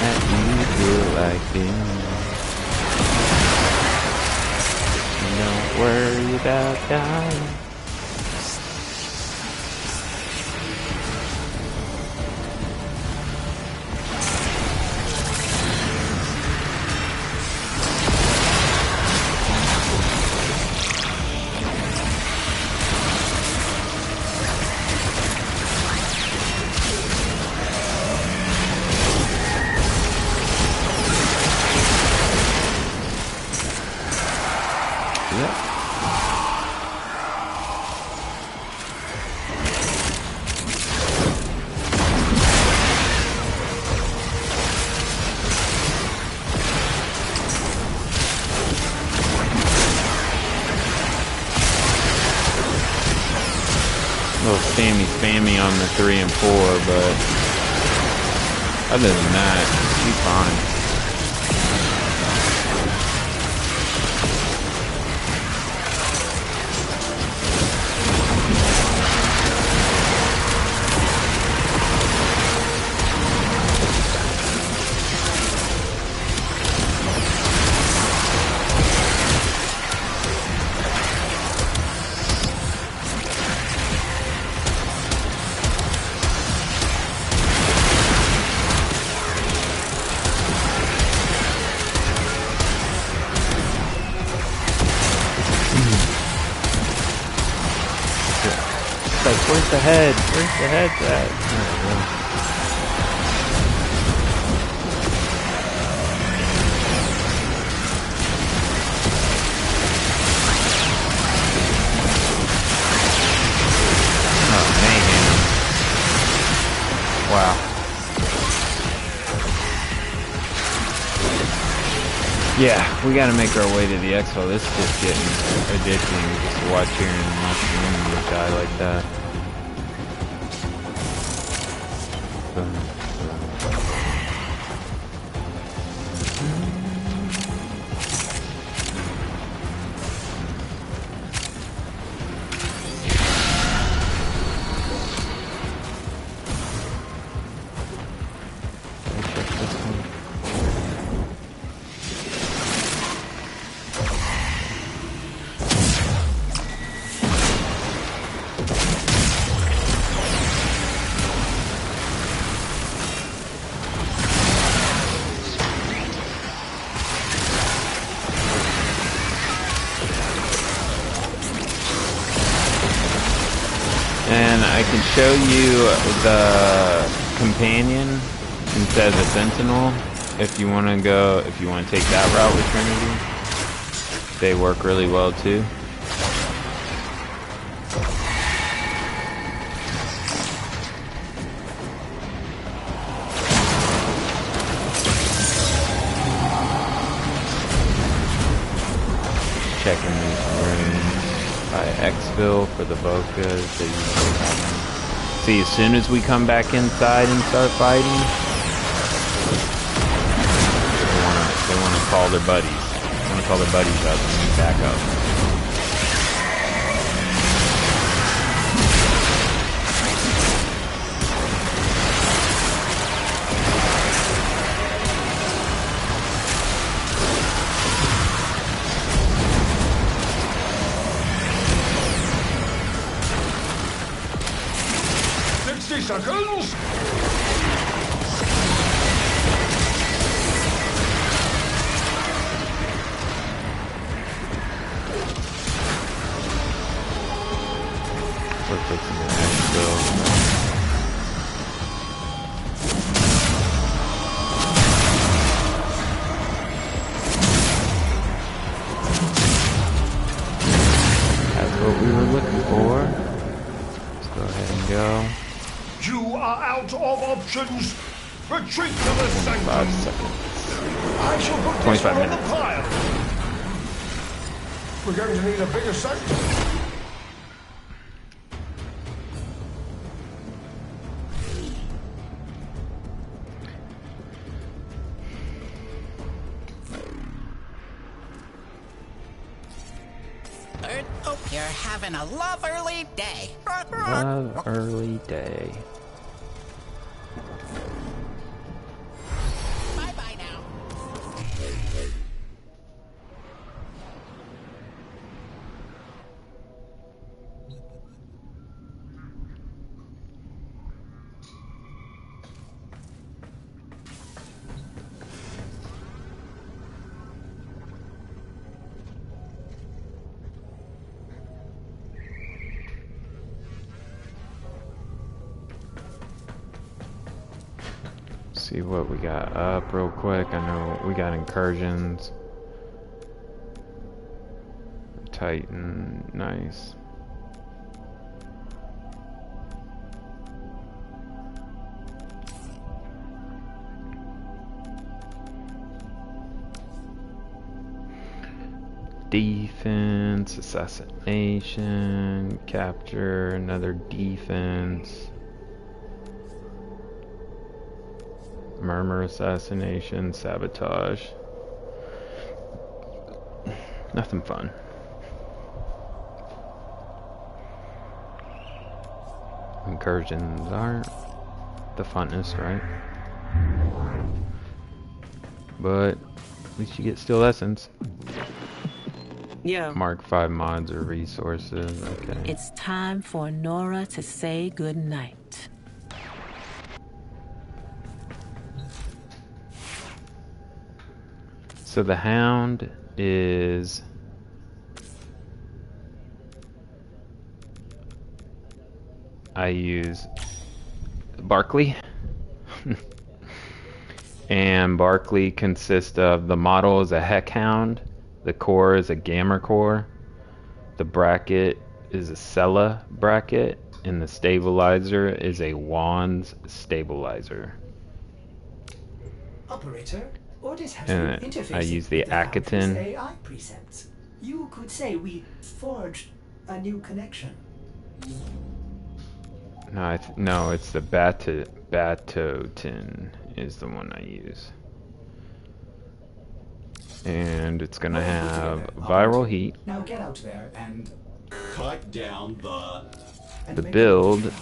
Speaker 1: that you feel like doing. And don't worry about dying. Spammy on the 3 and 4, but other than that, she's fine. Where's the head? Where's the head at? Oh, mayhem. Wow. Yeah, we gotta make our way to the expo. This is just getting addicting just to watch here and watch die like that. And I can show you the companion instead of the sentinel if you want to go, if you want to take that route with Trinity. They work really well too. Checking these rooms by exfil for the Bokas. See, as soon as we come back inside and start fighting, they want to call their buddies. They want to call their buddies up and back up.
Speaker 4: seconds.
Speaker 1: We're fixing the next build. That's what we were looking for. Let's go ahead and go.
Speaker 4: You are out of options. Retreat to the
Speaker 1: 5
Speaker 4: sanctum.
Speaker 1: seconds.
Speaker 4: I shall put this
Speaker 1: 25
Speaker 4: one on the
Speaker 1: minutes.
Speaker 4: pile. We're going to need a bigger sanctum.
Speaker 7: Bird, hope you're having a lovely day.
Speaker 1: Love early day.
Speaker 7: Bye-bye now.
Speaker 1: See what we got up real quick. I know we got incursions. Titan, nice. Defense, assassination, capture, another defense. Murmur, assassination, sabotage. Nothing fun. Incursions aren't the funnest, right? But at least you get still essence.
Speaker 8: Yeah.
Speaker 1: Mark 5 mods or resources. Okay.
Speaker 8: It's time for Nora to say goodnight.
Speaker 1: So the Hound is I use Barkley. And Barkley consists of the model is a Heck Hound, the core is a Gamma core, the bracket is a Sella bracket, and the stabilizer is a Wands stabilizer.
Speaker 9: Operator, orders have
Speaker 1: And
Speaker 9: been interfacing
Speaker 1: I use the
Speaker 9: with Valkyrie's
Speaker 1: Akaton.
Speaker 9: AI precepts. You could say we forged a new connection.
Speaker 1: No, no, it's the Batotin is the one I use. And it's gonna have viral heat.
Speaker 9: Now get out there and
Speaker 2: Cut down the...
Speaker 1: The build,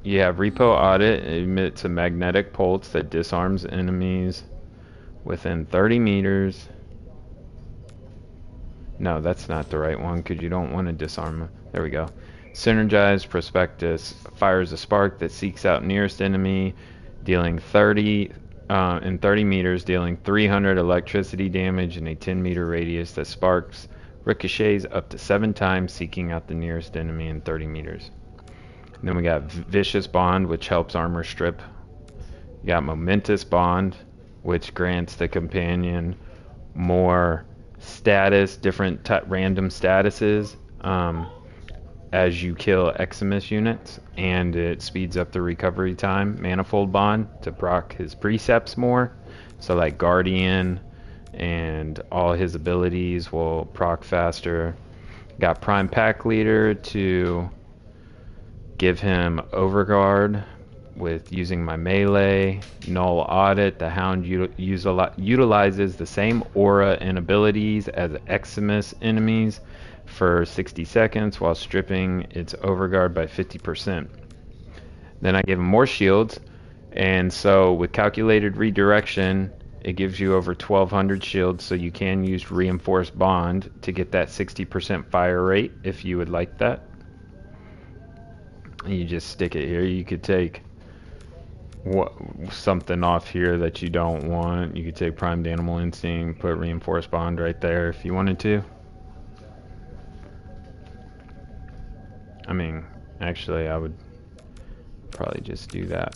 Speaker 1: you have Repo Audit. It emits a magnetic pulse that disarms enemies within 30 meters. No, that's not the right one because you don't want to disarm them. There we go. Synergized Prospectus fires a spark that seeks out nearest enemy, dealing 30 in 30 meters, dealing 300 electricity damage in a 10-meter radius. That sparks ricochets up to 7 times, seeking out the nearest enemy in 30 meters. And then we got Vicious Bond, which helps armor strip. You got Momentous Bond, which grants the companion more status, different random statuses as you kill Eximus units, and it speeds up the recovery time. Manifold Bond to proc his precepts more, so like Guardian and all his abilities will proc faster. Got Prime Pack Leader to give him Overguard with using my melee. Null Audit, the Hound utilizes the same aura and abilities as Eximus enemies for 60 seconds while stripping its Overguard by 50%. Then I give him more shields, and so with calculated redirection it gives you over 1200 shields, so you can use Reinforced Bond to get that 60% fire rate if you would like that. And you just stick it here. You could take what something off here that you don't want. You could take primed animal instinct, put reinforced bond right there if you wanted to. I mean, actually, I would probably just do that.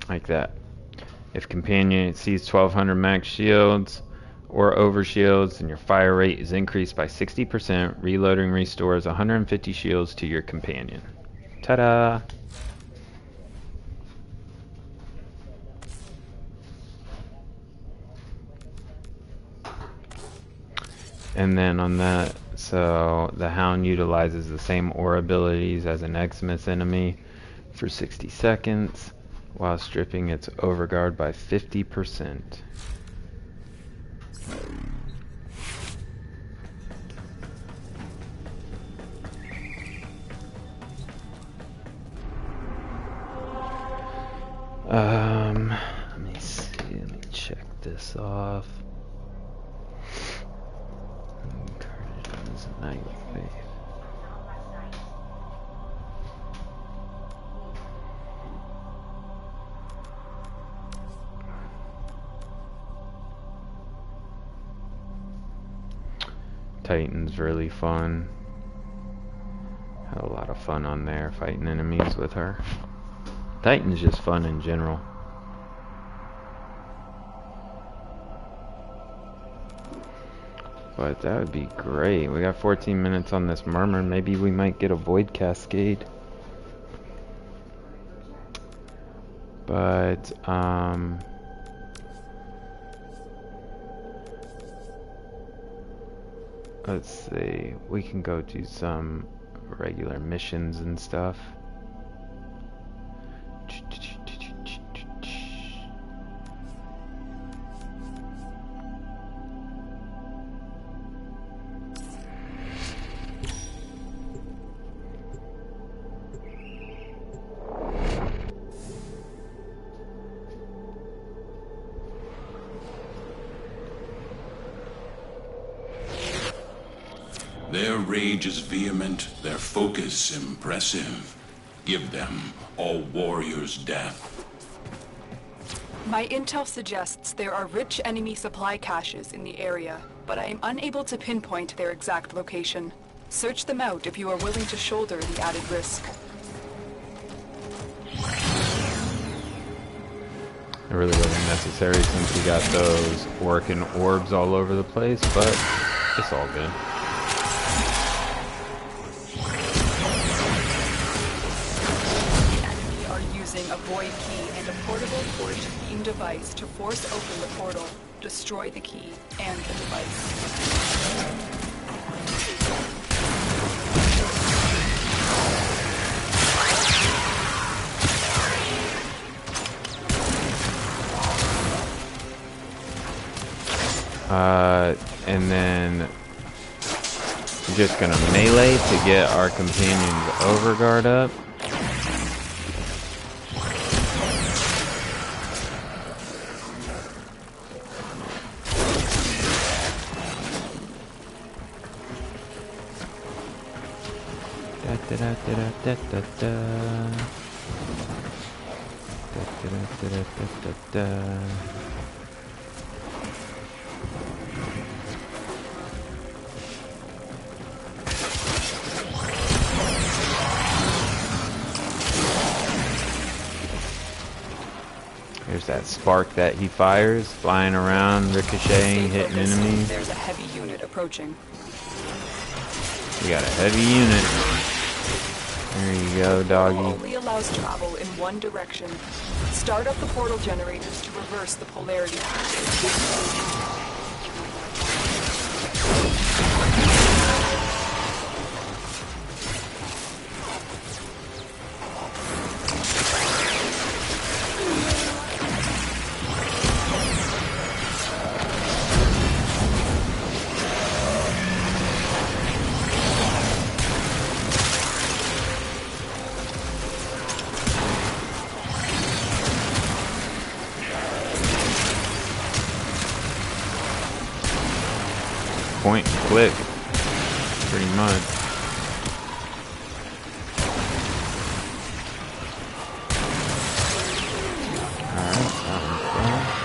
Speaker 1: Like that. If companion sees 1200 max shields or over shields, then your fire rate is increased by 60%. Reloading restores 150 shields to your companion. Ta-da! And then on that, so the Hound utilizes the same aura abilities as an Eximus enemy for 60 seconds, while stripping its overguard by 50%. Let me see, let me check this off. Night Faith. Titan's really fun. Had a lot of fun on there fighting enemies with her. Titan's just fun in general. But that would be great. We got 14 minutes on this Murmur. Maybe we might get a Void Cascade. But, let's see. We can go do some regular missions and stuff.
Speaker 2: Their rage is vehement, their focus impressive. Give them all warriors' death.
Speaker 3: My intel suggests there are rich enemy supply caches in the area, but I am unable to pinpoint their exact location. Search them out if you are willing to shoulder the added risk.
Speaker 1: It really wasn't necessary since we got those working orbs all over the place, but it's all good.
Speaker 3: A void key and a portable forged beam device to force open the portal, destroy the key and the device.
Speaker 1: And then we're just gonna melee to get our companion's overguard up. There's that spark that he fires, flying around, ricocheting, hitting enemies.
Speaker 3: There's a heavy unit approaching.
Speaker 1: We got a heavy unit. There you go, doggy.
Speaker 3: Only allows travel in one direction. Start up the portal generators to reverse the polarity.
Speaker 1: Point and click. pretty much. Alright, that one's done.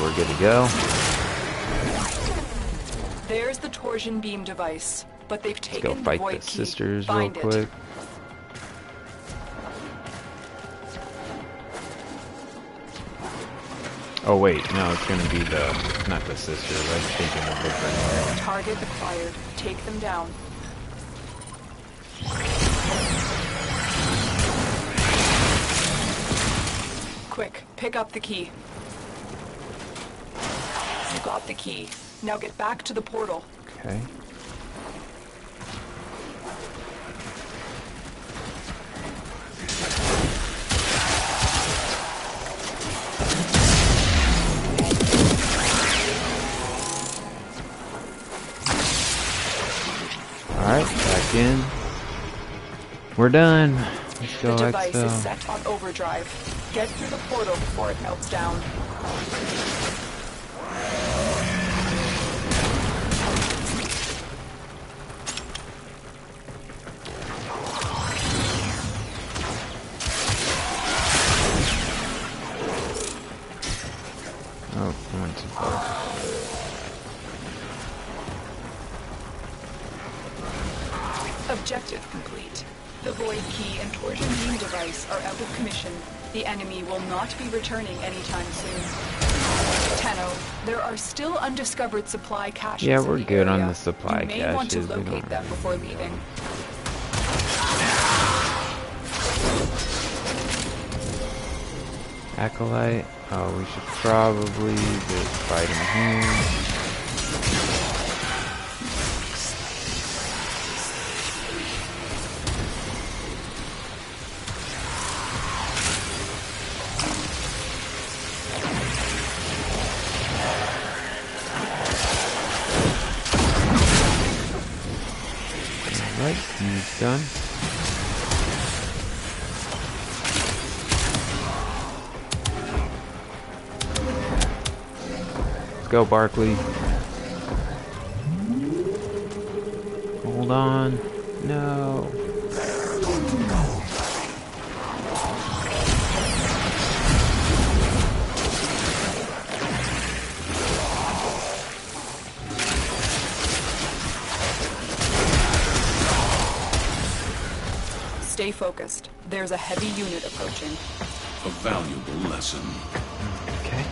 Speaker 1: We're good to go.
Speaker 3: There's the torsion beam device, but they've
Speaker 1: Let's
Speaker 3: taken
Speaker 1: go
Speaker 3: the
Speaker 1: fight
Speaker 3: void
Speaker 1: the
Speaker 3: key.
Speaker 1: sisters real
Speaker 3: Find it.
Speaker 1: quick. Oh wait, no, it's gonna be not the sisters. I was thinking of the grenade.
Speaker 3: Target acquired. Take them down. Quick, pick up the key. You got the key. Now get back to the portal.
Speaker 1: Okay. Alright, back in. We're done. Let's go,
Speaker 3: The device
Speaker 1: Exo.
Speaker 3: is set on overdrive. Get through the portal before it melts down.
Speaker 1: Oh, I went too far.
Speaker 3: Objective complete. The void key and torsion beam device are out of commission. The enemy will not be returning anytime soon. Tenno, there are still undiscovered supply caches.
Speaker 1: Yeah,
Speaker 3: in
Speaker 1: we're
Speaker 3: the
Speaker 1: good on
Speaker 3: area.
Speaker 1: the supply
Speaker 3: You may want to
Speaker 1: caches. We
Speaker 3: locate
Speaker 1: don't-
Speaker 3: them before leaving.
Speaker 1: Acolyte. Oh, we should probably just fight him here. Alright, he's done. Let's go, Barkley. Hold on. No.
Speaker 3: Stay focused. There's a heavy unit approaching.
Speaker 2: A valuable lesson.
Speaker 1: Okay.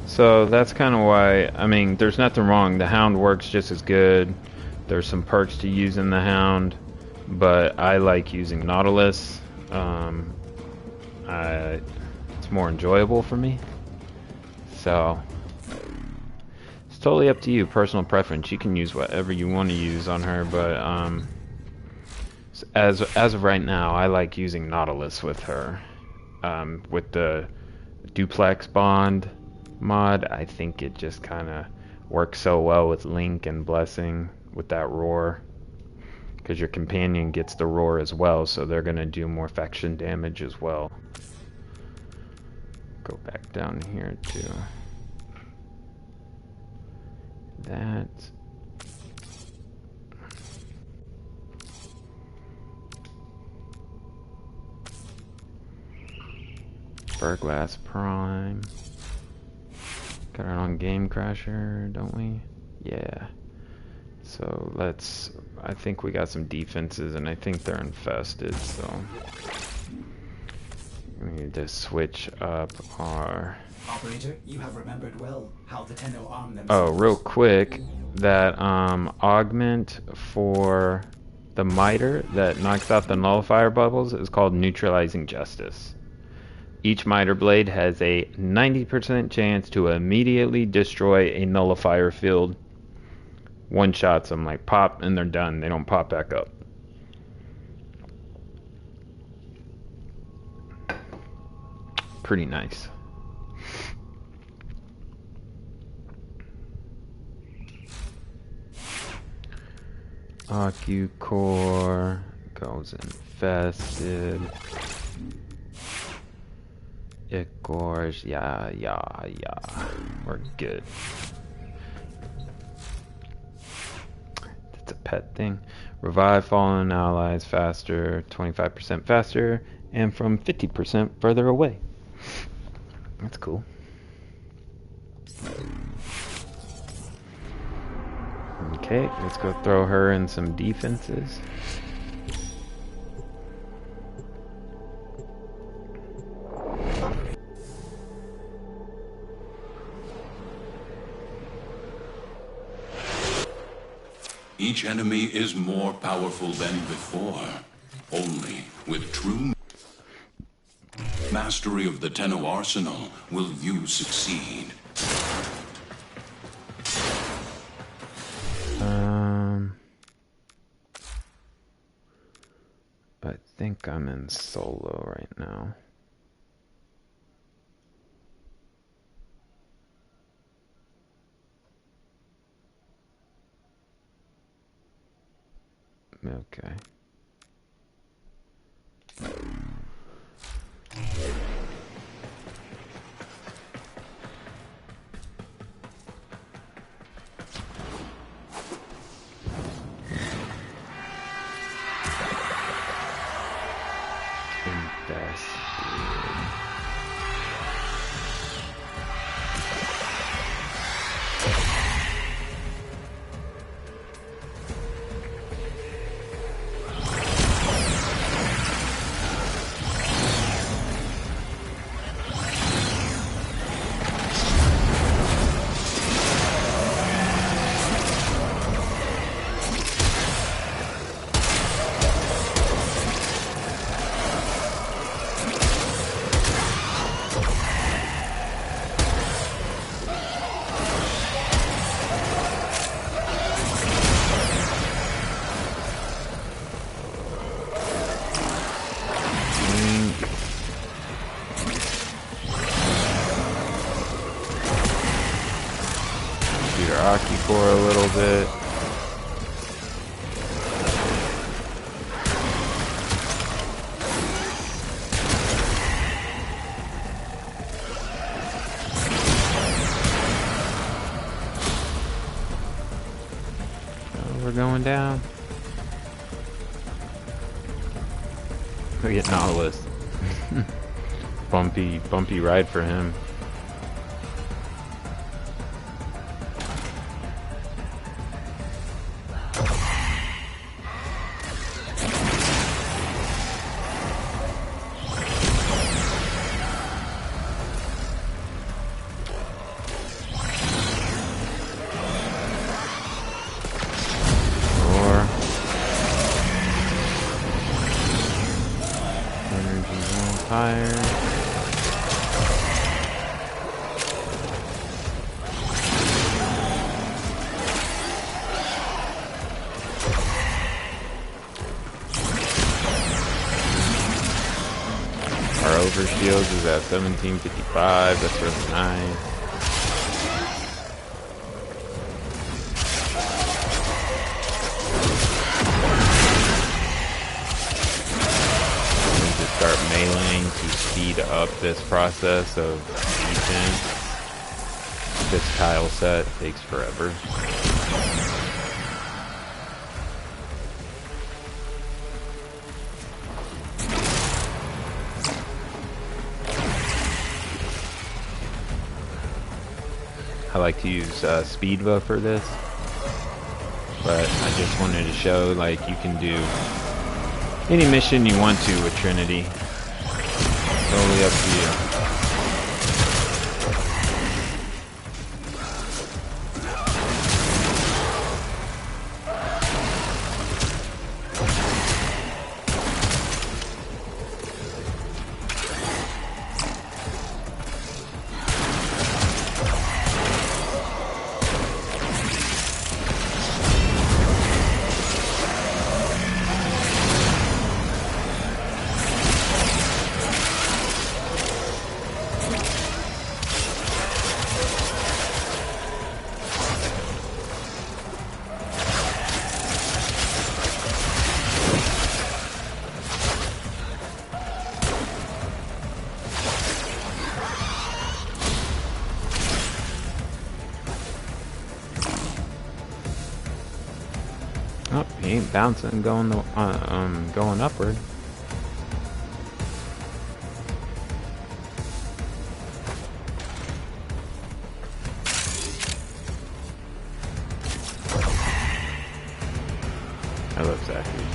Speaker 1: So that's kind of why, I mean, there's nothing wrong. The Hound works just as good. There's some perks to using the Hound, but I like using Nautilus. It's more enjoyable for me. So it's totally up to you, personal preference. You can use whatever you want to use on her, but as of right now, I like using Nautilus with her. With the duplex bond mod, I think it just kind of works so well with Link and Blessing with that roar, because your companion gets the roar as well, so they're gonna do more faction damage as well. Go back down here to that. Burglass Prime. Got it on Game Crasher, don't we? Yeah. So let's, I think we got some defenses and I think they're infested, so we need to switch up our...
Speaker 9: Operator, you have remembered well how the Tenno arm themselves.
Speaker 1: Oh, real quick, that augment for the miter that knocks out the nullifier bubbles is called Neutralizing Justice. Each miter blade has a 90% chance to immediately destroy a nullifier field. One shots them, like pop, and they're done. They don't pop back up. Pretty nice. OcuCore goes infested. Ichors, yeah. We're good. That's a pet thing. Revive fallen allies faster, 25% faster, and from 50% further away. That's cool. Okay, let's go throw her in some defenses.
Speaker 2: Each enemy is more powerful than before. Only with true mastery of the Tenno arsenal will you succeed.
Speaker 1: I think I'm in solo right now. Okay. For a little bit. We're going down. Look at Nautilus. bumpy ride for him. Shields is at 1755. That's really nice. We need to start meleeing to speed up this process of defense. This tile set takes forever. I like to use Speedva for this. but I just wanted to show like you can do any mission you want to with Trinity. Totally up to you. Oh, he ain't bouncing, going upward. I love Zachary.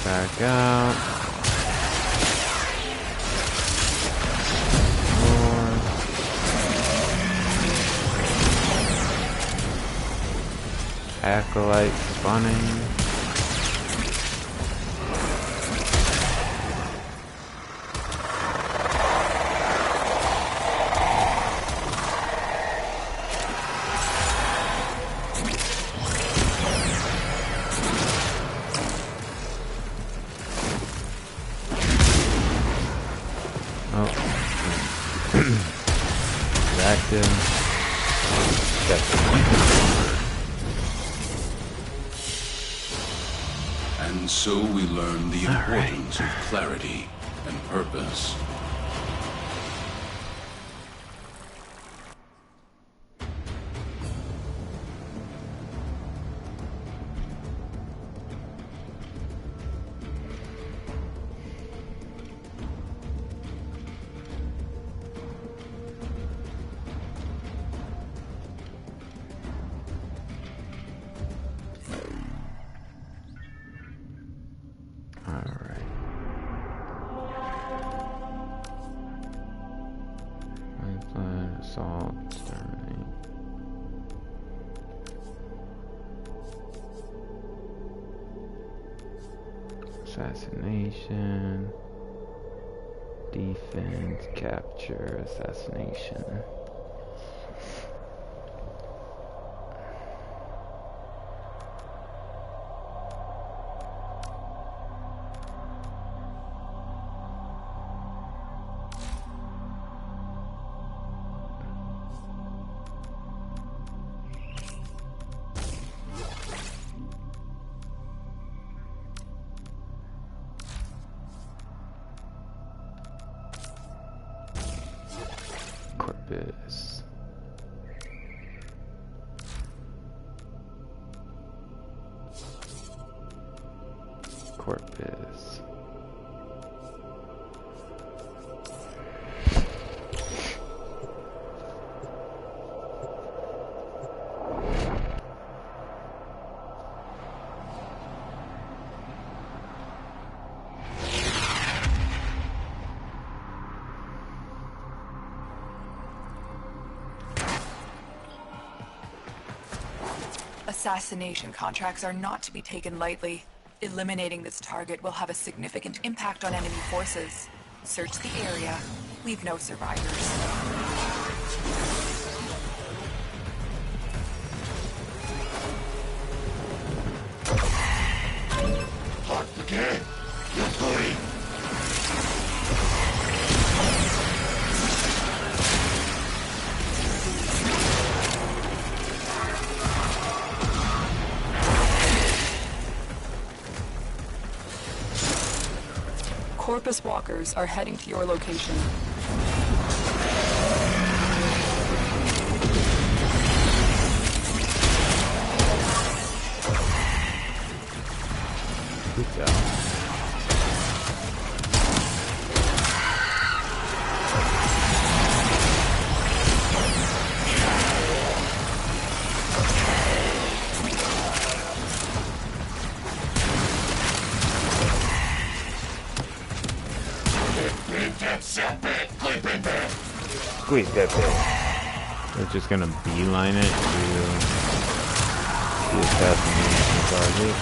Speaker 1: Back out. More. Acolyte spawning.
Speaker 2: And so we learn the importance of clarity and purpose.
Speaker 1: Assault, exterminate. Assassination. Defense, capture, assassination. Corpus. Corpus.
Speaker 3: Assassination contracts are not to be taken lightly. Eliminating this target will have a significant impact on enemy forces. Search the area. Leave no survivors. Corpus walkers are heading to your location.
Speaker 1: Good job. Squeeze that bit. We're just gonna beeline it to the assassination target.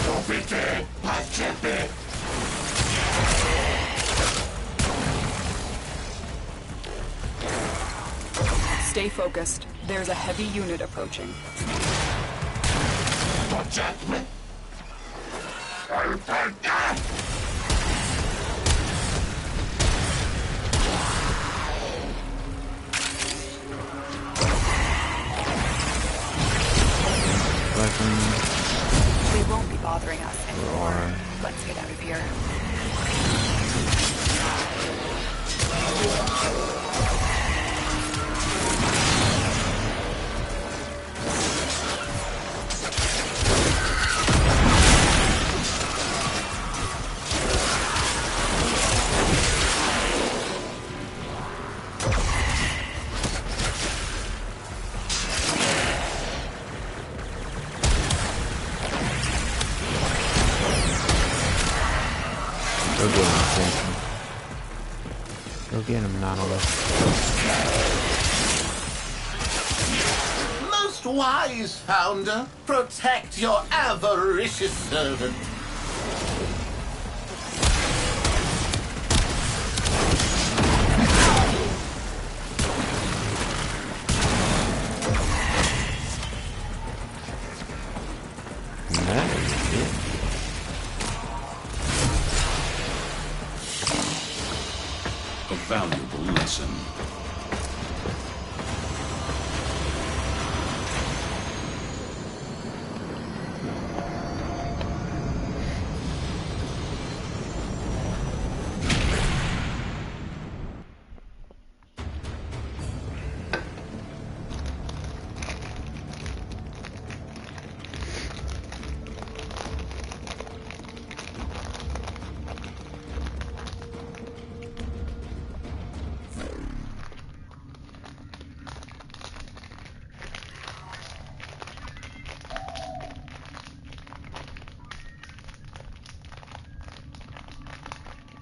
Speaker 2: Don't be dead. I've checked it.
Speaker 3: Stay focused. There's a heavy unit approaching.
Speaker 2: Protect me. I'll fight that.
Speaker 3: They won't be bothering us anymore. Let's get out of here.
Speaker 1: Go get him, Nautilus.
Speaker 10: Most wise founder, protect your avaricious servant.
Speaker 2: A valuable lesson.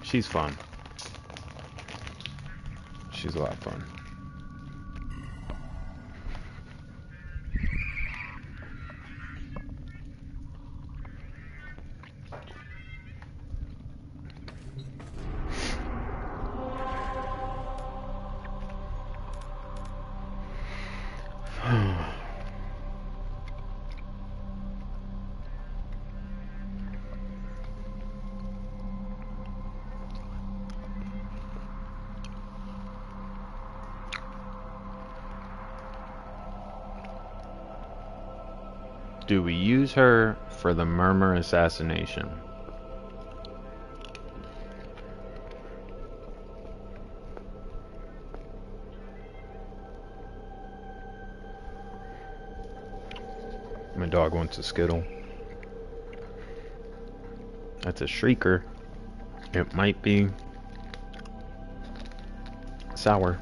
Speaker 1: She's fun. She's a lot of fun. Do we use her for the Murmur assassination? My dog wants a Skittle. That's a Shrieker. It might be sour.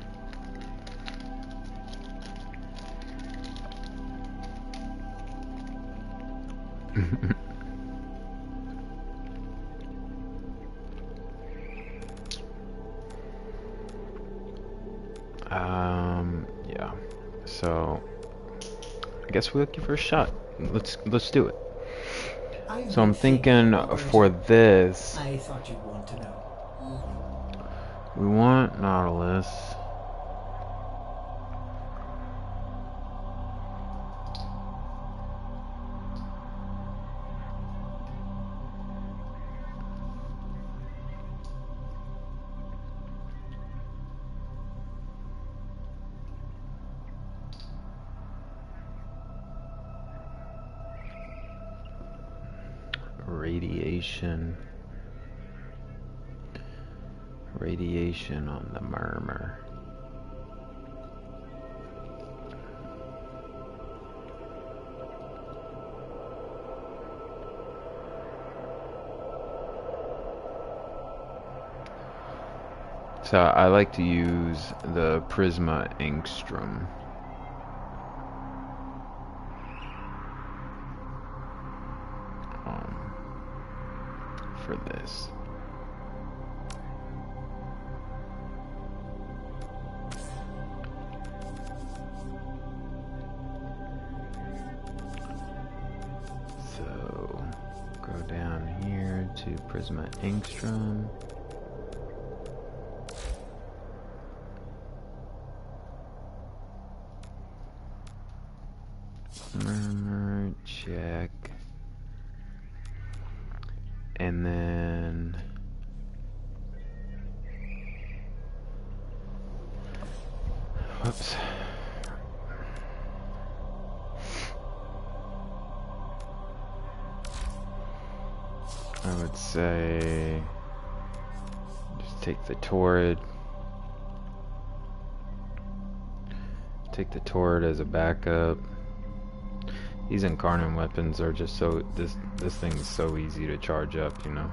Speaker 1: Yeah. So I guess we'll give her a shot. Let's do it. So I'm thinking for this,
Speaker 9: I thought you'd want to know.
Speaker 1: we want Nautilus. Radiation on the Murmur. So I like to use the Prisma Angstrom. For this. So go down here to Prisma Angstrom. Murmur, check. And then whoops. I would say just take the Torrid. Take the Torrid as a backup. These Incarnate weapons are just so this thing is so easy to charge up, you know.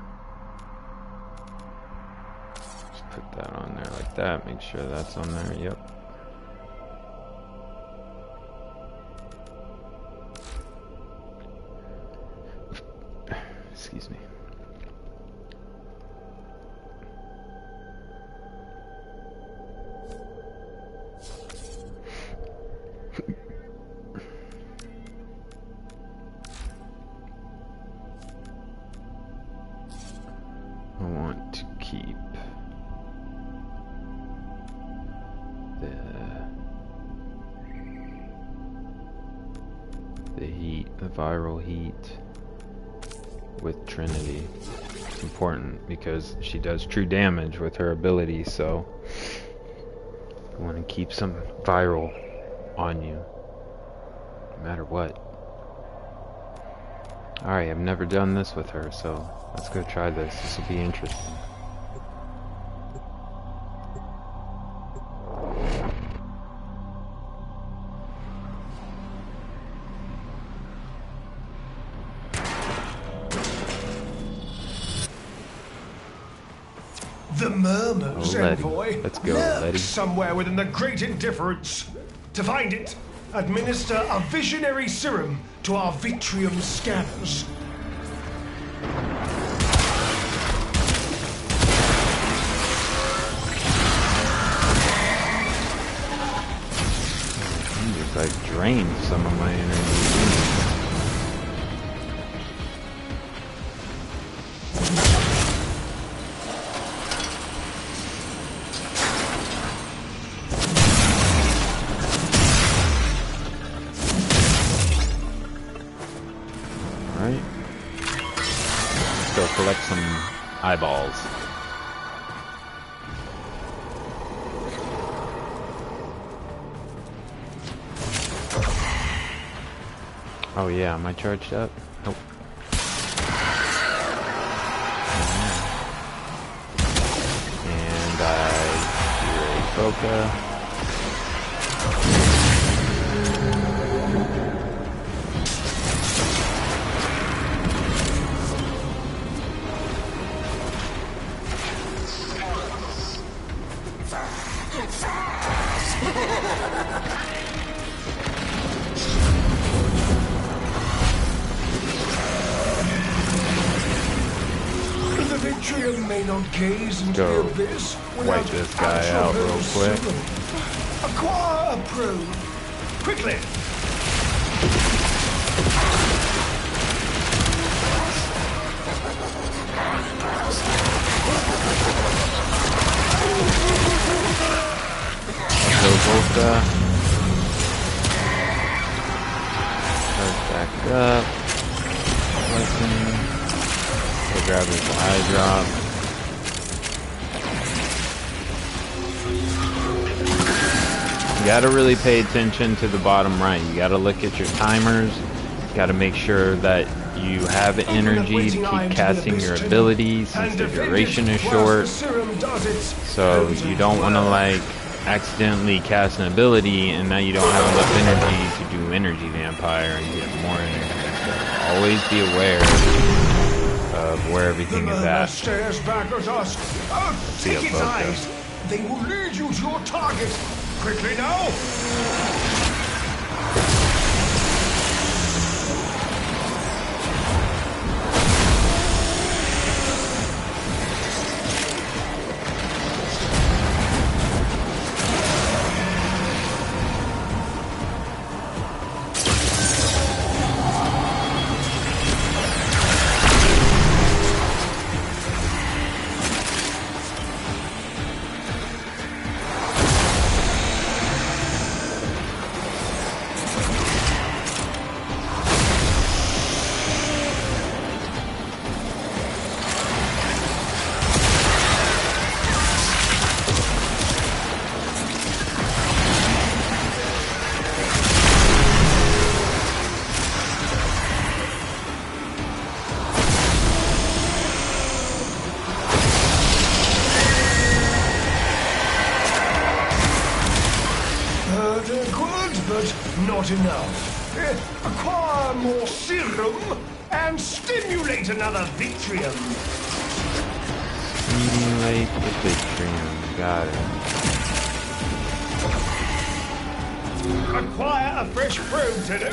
Speaker 1: Just put that on there like that. Make sure that's on there. Yep. Excuse me. I want to keep the heat, the viral heat with Trinity. It's important because she does true damage with her ability, so I want to keep some viral on you, no matter what. Alright, I've never done this with her, so let's go try this. This will be interesting.
Speaker 4: The Murmur's envoy
Speaker 1: Let's go,
Speaker 4: lurks
Speaker 1: Letty.
Speaker 4: somewhere within the Great Indifference. To find it, administer a visionary serum to our Vitrium scanners.
Speaker 1: I've drained some of my energy. Alright. Let's go collect some eyeballs. Oh yeah, am I charged up? Nope. And I do a Boca.
Speaker 4: The Vitrium may not gaze into
Speaker 1: Go
Speaker 4: the abyss
Speaker 1: wipe this guy out real quick.
Speaker 4: Acquire a probe. Quickly!
Speaker 1: Go Volta. Charge back up. Weapon. Go grab his eye drop. You gotta really pay attention to the bottom right. You gotta look at your timers. You gotta make sure that you have energy to keep casting your abilities since the duration is short. So you don't want to like accidentally cast an ability and now you don't have enough energy to do energy vampire and get more energy. So always be aware of where everything is at.
Speaker 4: Stares back at us. Oh,
Speaker 1: See
Speaker 4: take its eyes. They will lead you to your target. Quickly now. But not enough. Acquire more serum and stimulate another Vitrium.
Speaker 1: Stimulate the Vitrium. Got it.
Speaker 4: Acquire a fresh probe to do.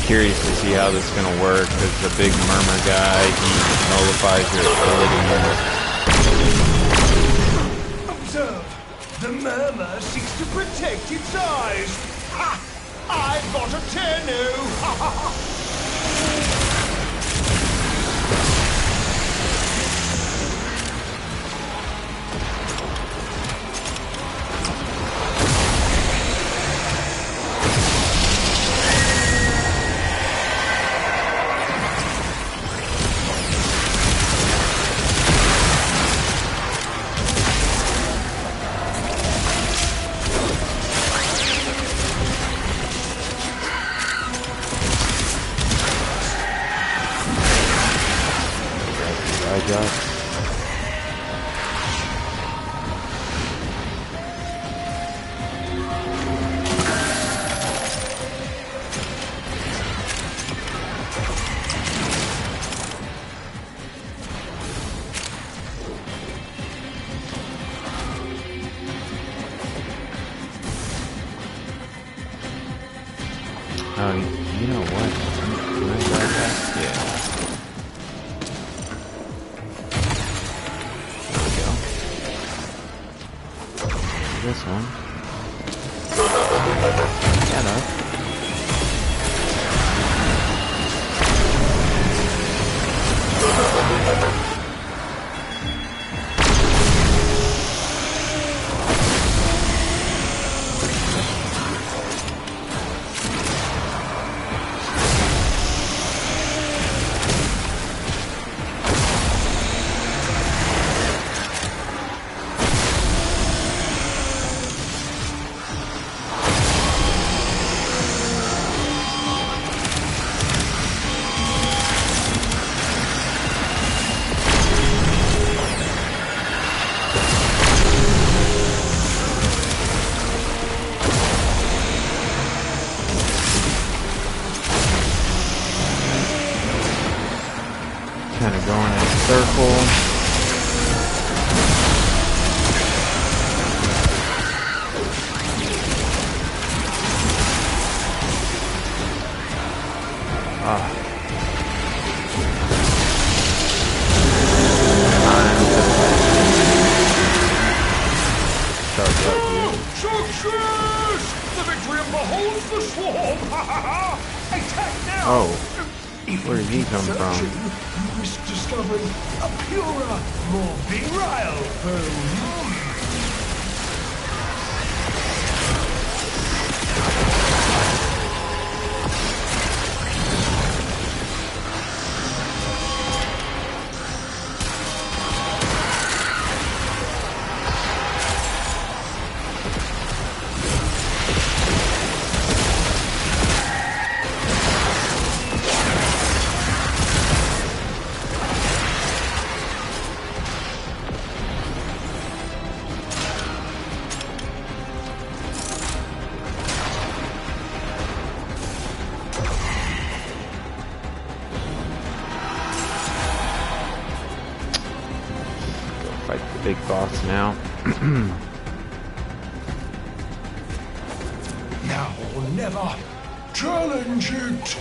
Speaker 1: Curious to see how this is going to work because the big murmur guy, he nullifies your ability.
Speaker 4: Observe, the murmur seeks to protect its eyes. Ha! I've got a Tennu! Ha ha ha!
Speaker 1: Oh, you know what? Can I grab that? Yeah. one. Shut up. Kind of going in a circle.
Speaker 4: Success! The victory beholds the swarm! Attack now!
Speaker 1: Oh, where did he come from?
Speaker 4: You risk discovering a purer, more virile foe.
Speaker 1: Fight the big boss now.
Speaker 4: Now or never. Challenge it!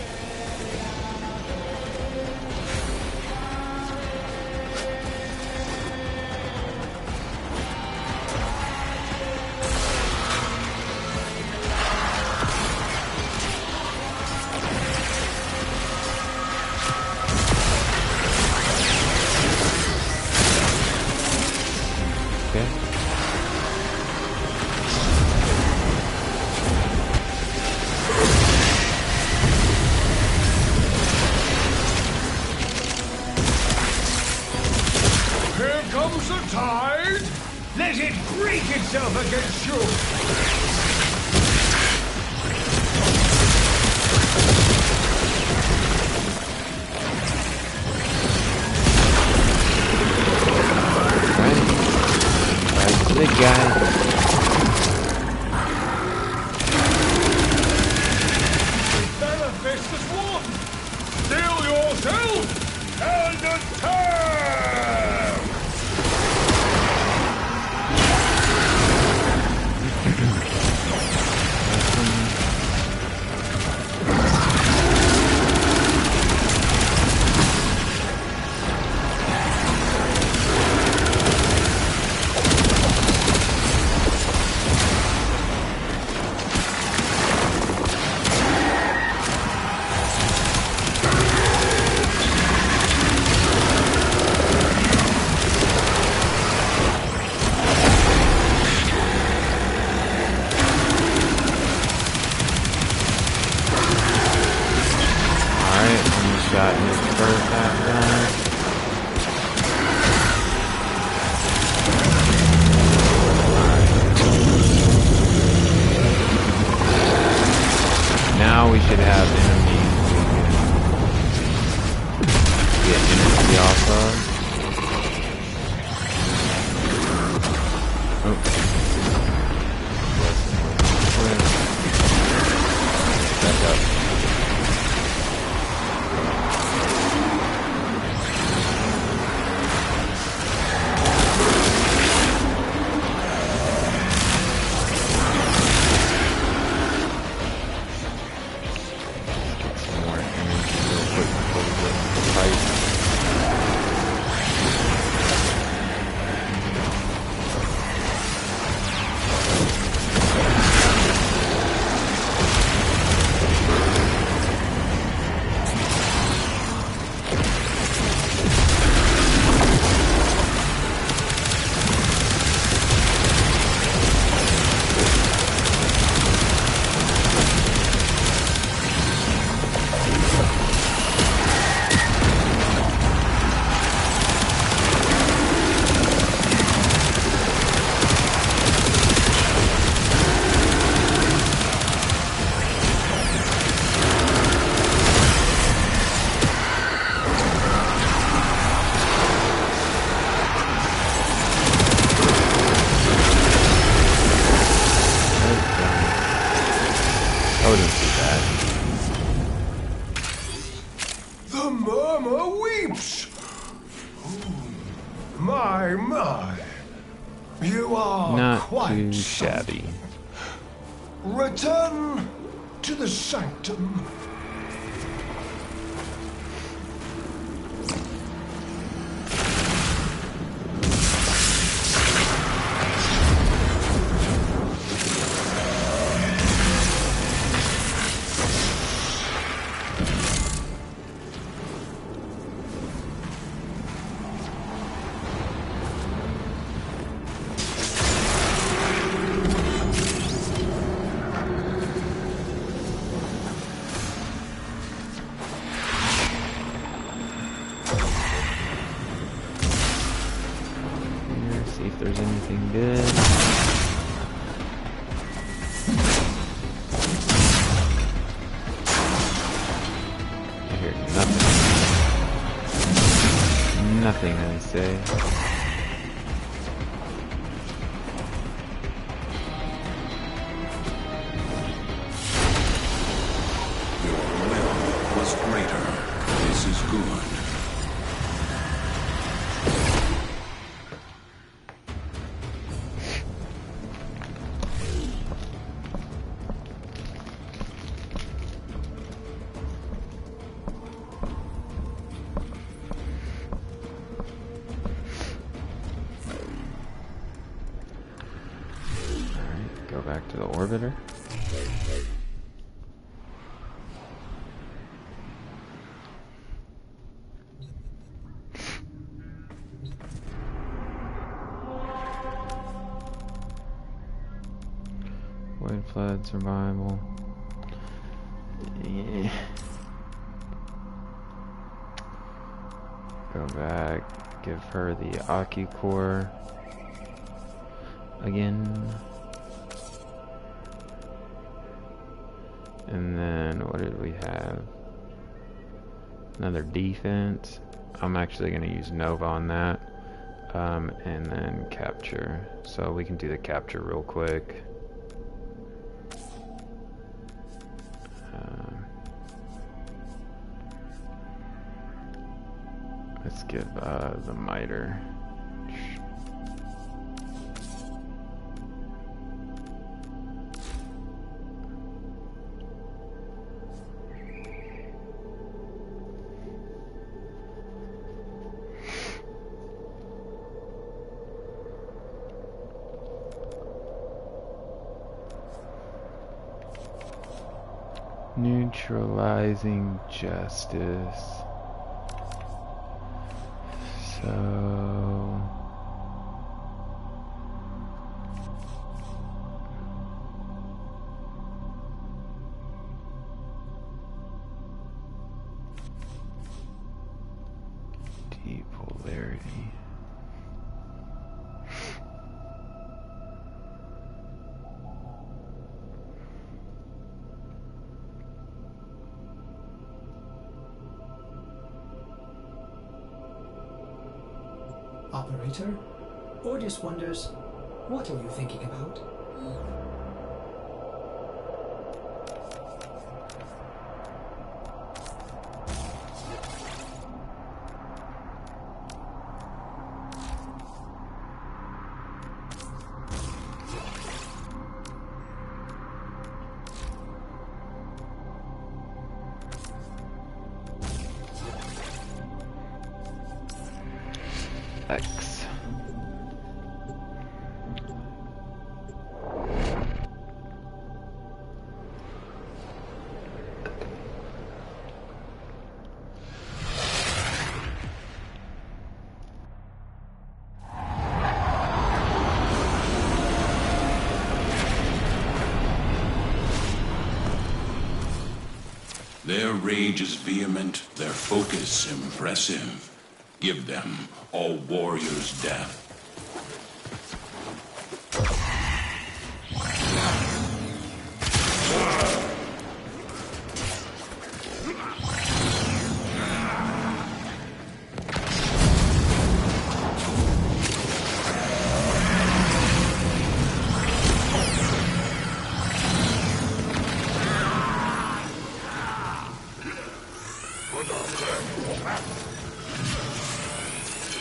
Speaker 1: Okay.
Speaker 4: Here comes the tide! Let it break itself against you!
Speaker 1: Right to the guy.
Speaker 4: Manifest as one! Steel yourself and attack!
Speaker 1: Got his first half done. Now we should have enemies we can get energy off of. Back up.
Speaker 4: The murmur weeps. My. You are
Speaker 1: Not
Speaker 4: quite
Speaker 1: too
Speaker 4: something.
Speaker 1: shabby.
Speaker 4: Return to the sanctum.
Speaker 1: See if there's anything good. I hear nothing. Nothing, I say.
Speaker 2: Your will was greater. This is good.
Speaker 1: Go back to the orbiter. Void flood survival. Yeah. Go back. Give her the Aki core again. And then what did we have? Another defense. I'm actually going to use Nova on that. And then capture. So we can do the capture real quick. Let's give the miter. Neutralizing justice. So deep polarity.
Speaker 9: Operator? Ordis wonders, what are you thinking about?
Speaker 1: X.
Speaker 2: Their rage is vehement, their focus impressive. Give them all warriors' death.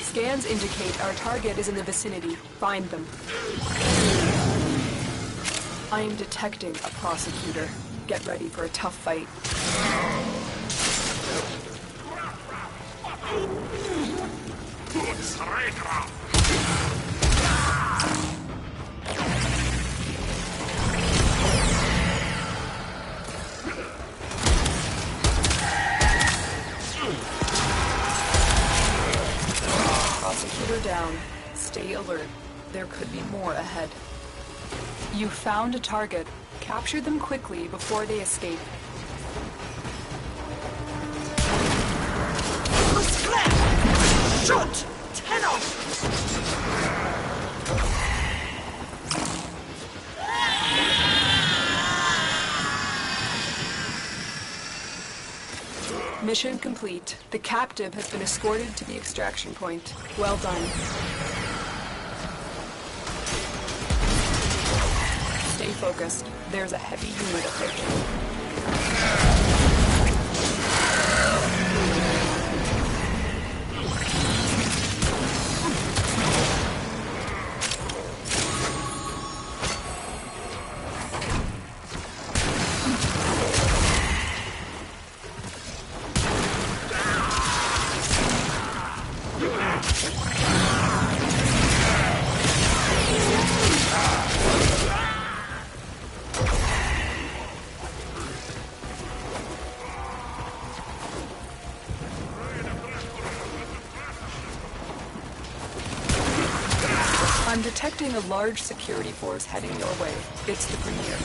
Speaker 3: Scans indicate our target is in the vicinity. Find them. I am detecting a prosecutor. Get ready for a tough fight. Prosecutor down. Stay alert. There could be more ahead. You found a target. Capture them quickly before they escape.
Speaker 9: Shoot! Tenno!
Speaker 3: Mission complete. The captive has been escorted to the extraction point. Well done. Stay focused. There's a heavy unit approaching. I'm detecting a large security force heading your way. It's the Premier.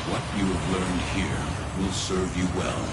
Speaker 2: What you have learned here will serve you well.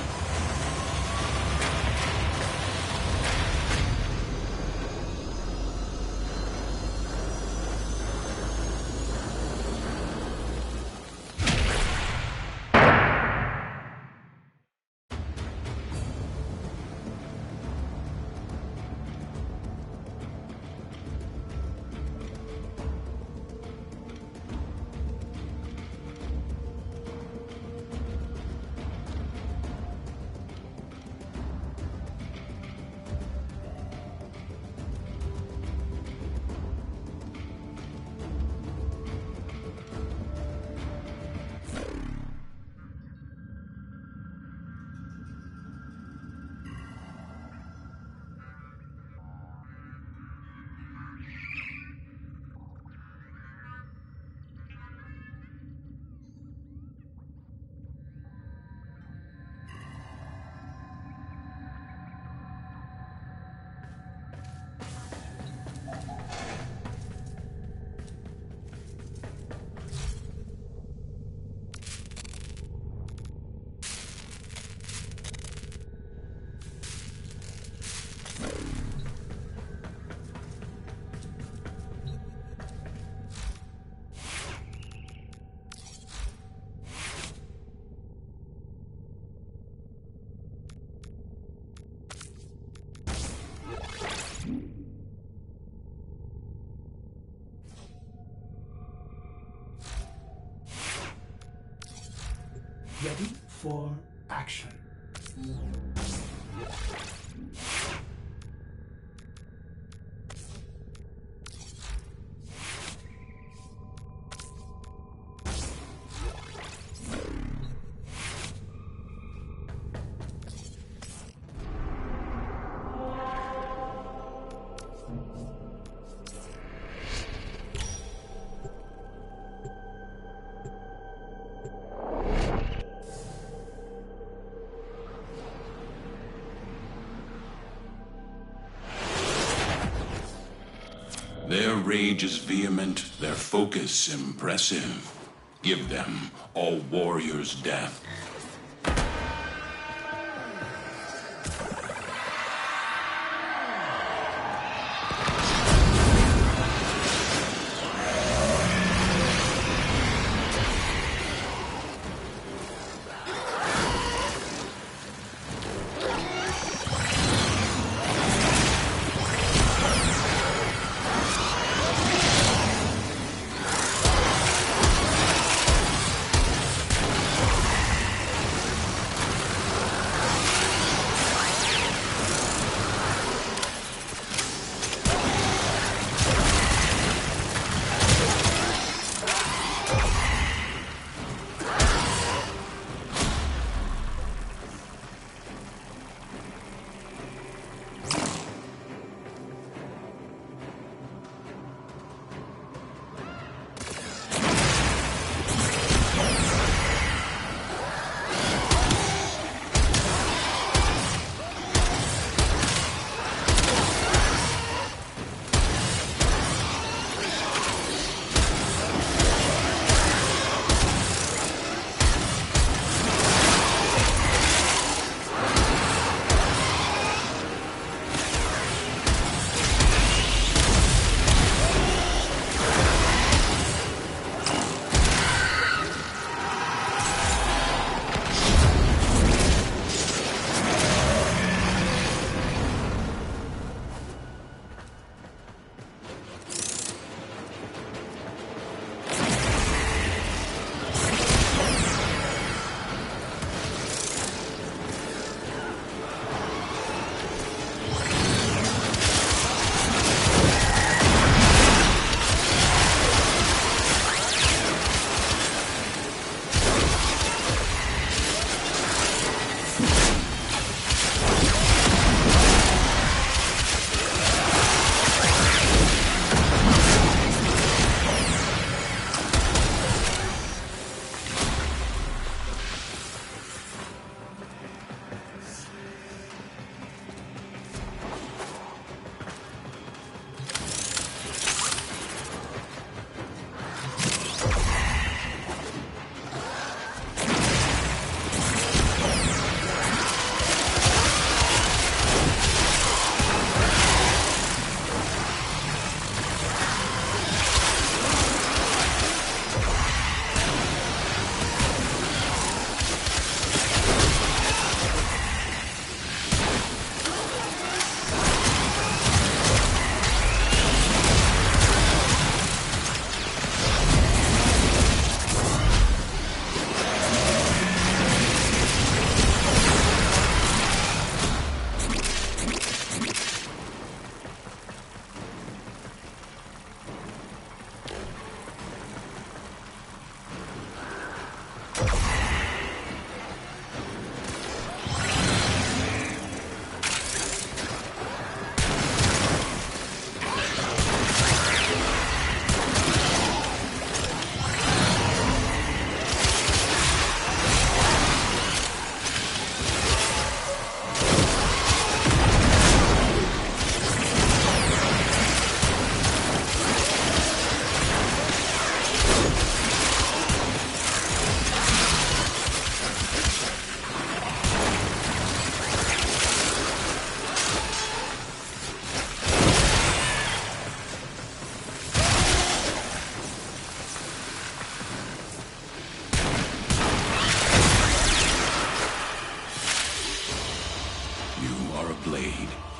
Speaker 9: Ready for action.
Speaker 2: Their rage is vehement, their focus impressive. Give them all warriors' death.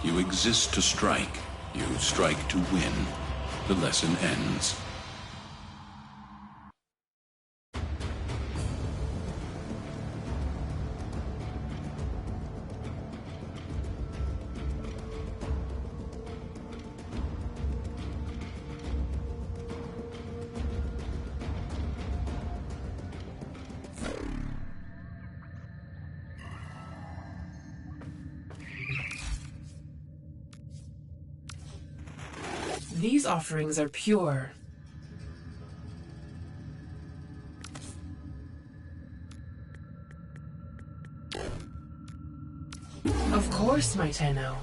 Speaker 2: You exist to strike. You strike to win. The lesson ends.
Speaker 11: These offerings are pure. Of course, my Tenno.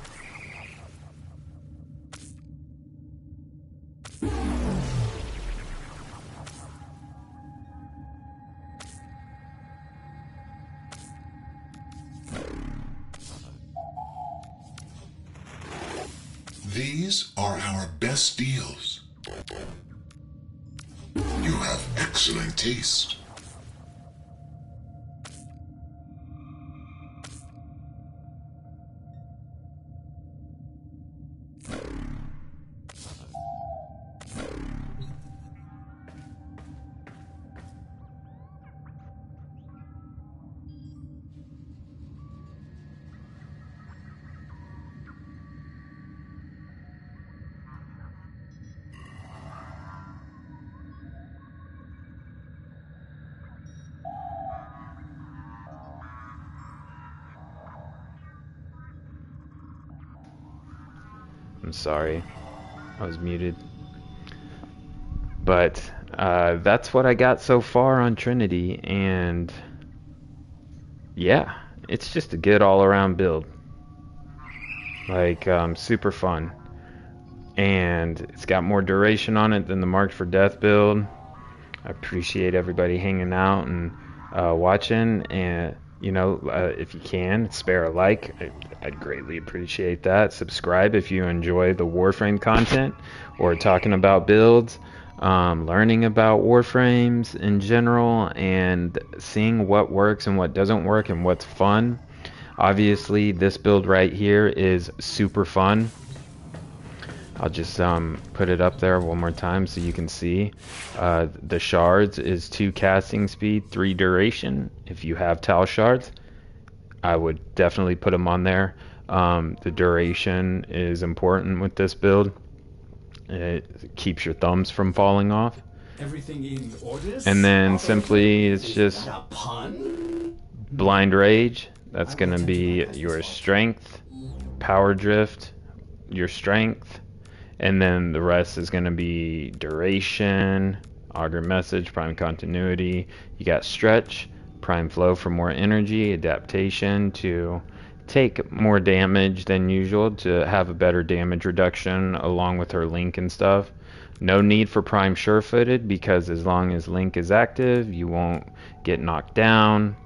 Speaker 12: These are our best deals. You have excellent taste.
Speaker 1: I'm sorry, I was muted. But that's what I got so far on Trinity, and yeah, it's just a good all-around build. Like, super fun. And it's got more duration on it than the Marked for Death build. I appreciate everybody hanging out and watching, and you know, if you can spare a like, I'd greatly appreciate that. Subscribe if you enjoy the Warframe content or talking about builds, learning about Warframes in general, and seeing what works and what doesn't work and what's fun. Obviously this build right here is super fun. I'll just put it up there one more time so you can see. The shards is 2 casting speed, 3 duration. If you have Tal shards, I would definitely put them on there. The duration is important with this build. It keeps your thumbs from falling off.
Speaker 13: Everything in orders?
Speaker 1: And then simply it's just Blind Rage. That's going to be your strength, Power Drift, your strength. And then the rest is going to be duration, augur message, prime continuity. You got stretch, prime flow for more energy, adaptation to take more damage than usual to have a better damage reduction along with her link and stuff. No need for prime sure-footed because as long as link is active, you won't get knocked down.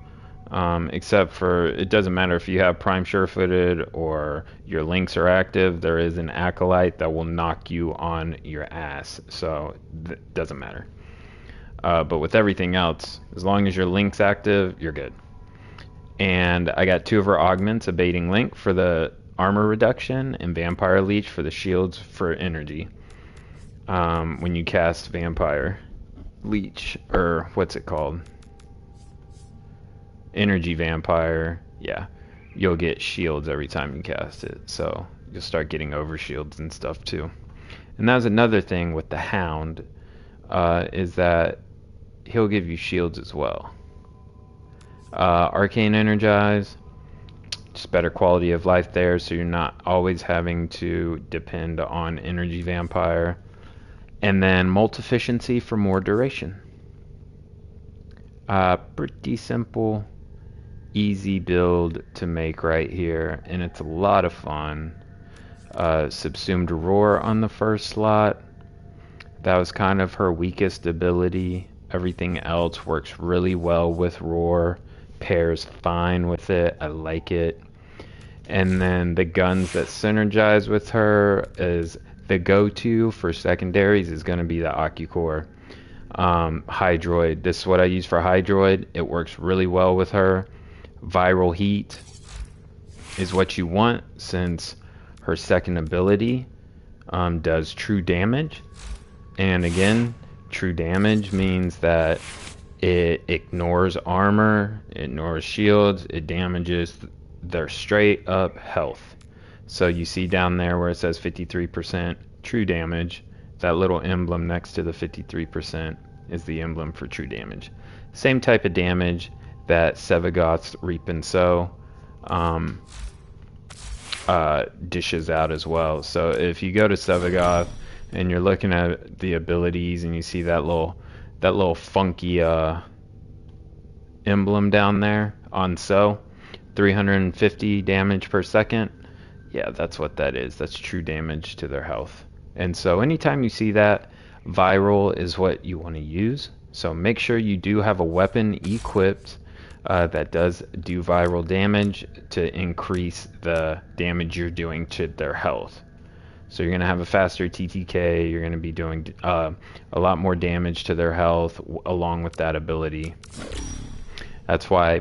Speaker 1: Except for, it doesn't matter if you have prime sure-footed or your links are active, there is an acolyte that will knock you on your ass, so it doesn't matter. But with everything else, as long as your link's active, you're good. And I got 2 of her augments, abating link for the armor reduction and vampire leech for the shields for energy. When you cast vampire leech, or what's it called? Energy vampire, yeah, you'll get shields every time you cast it, so you'll start getting over shields and stuff too. And that was another thing with the Hound, is that he'll give you shields as well. Arcane Energize, just better quality of life there, so you're not always having to depend on Energy Vampire. And then Multificiency for more duration. Pretty simple, easy build to make right here, and it's a lot of fun. Subsumed Roar on the first slot. That was kind of her weakest ability. Everything else works really well with Roar. Pairs fine with it. I like it. And then the guns that synergize with her is the go-to for secondaries is going to be the Occucore. Hydroid. This is what I use for Hydroid. It works really well with her. Viral Heat is what you want since her second ability does true damage. And again, true damage means that it ignores armor, it ignores shields, it damages their straight up health. So you see down there where it says 53% true damage, that little emblem next to the 53% is the emblem for true damage. Same type of damage that Sevagoth's Reap and Sow dishes out as well. So if you go to Sevagoth and you're looking at the abilities and you see that little funky emblem down there on Sow, 350 damage per second, yeah, that's what that is. That's true damage to their health. And so anytime you see that, viral is what you want to use. So make sure you do have a weapon equipped that does do viral damage to increase the damage you're doing to their health. So you're going to have a faster TTK. You're going to be doing a lot more damage to their health along with that ability. That's why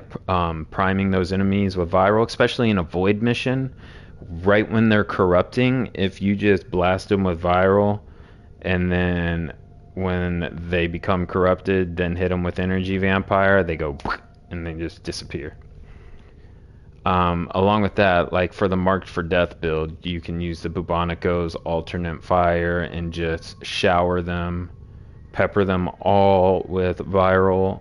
Speaker 1: priming those enemies with viral, especially in a void mission, right when they're corrupting, if you just blast them with viral and then when they become corrupted, then hit them with energy vampire, they go and they just disappear. Along with that, like for the Marked for Death build, you can use the Bubonicos alternate fire and just shower them, pepper them all with viral,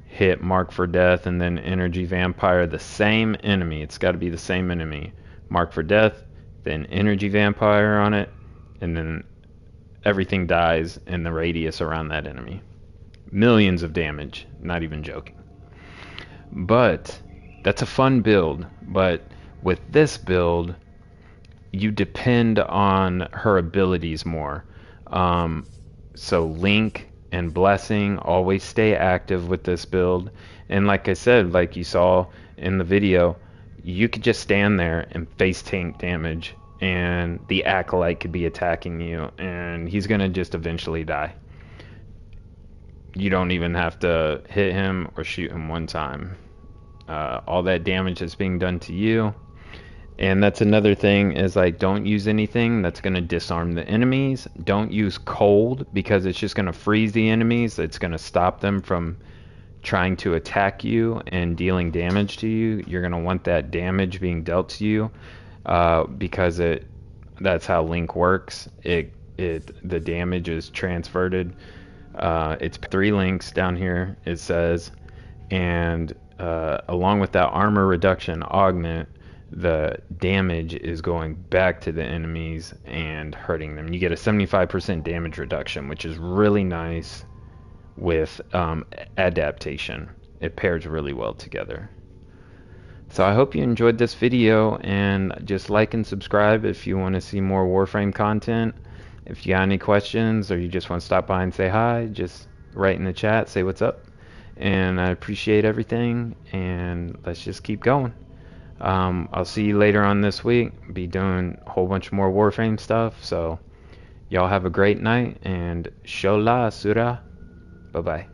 Speaker 1: hit Mark for Death, and then energy vampire the same enemy. It's got to be the same enemy. Mark for Death, then energy vampire on it, and then everything dies in the radius around that enemy. Millions of damage, not even joking. But that's a fun build, but with this build, you depend on her abilities more. So Link and Blessing always stay active with this build. And like I said, like you saw in the video, you could just stand there and face tank damage, and the Acolyte could be attacking you, and he's going to just eventually die. You don't even have to hit him or shoot him one time. All that damage that's being done to you. And that's another thing is like, don't use anything that's going to disarm the enemies. Don't use cold because it's just going to freeze the enemies. It's going to stop them from trying to attack you and dealing damage to you. You're going to want that damage being dealt to you because that's how Link works. The damage is transferred. It's 3 links down here, it says, and along with that armor reduction augment, the damage is going back to the enemies and hurting them. You get a 75% damage reduction, which is really nice with adaptation. It pairs really well together. So I hope you enjoyed this video, and just like and subscribe if you want to see more Warframe content. If you got any questions or you just want to stop by and say hi, just write in the chat, say what's up. And I appreciate everything, and let's just keep going. I'll see you later on this week. Be doing a whole bunch more Warframe stuff, so y'all have a great night, and Shola Sura. Bye-bye.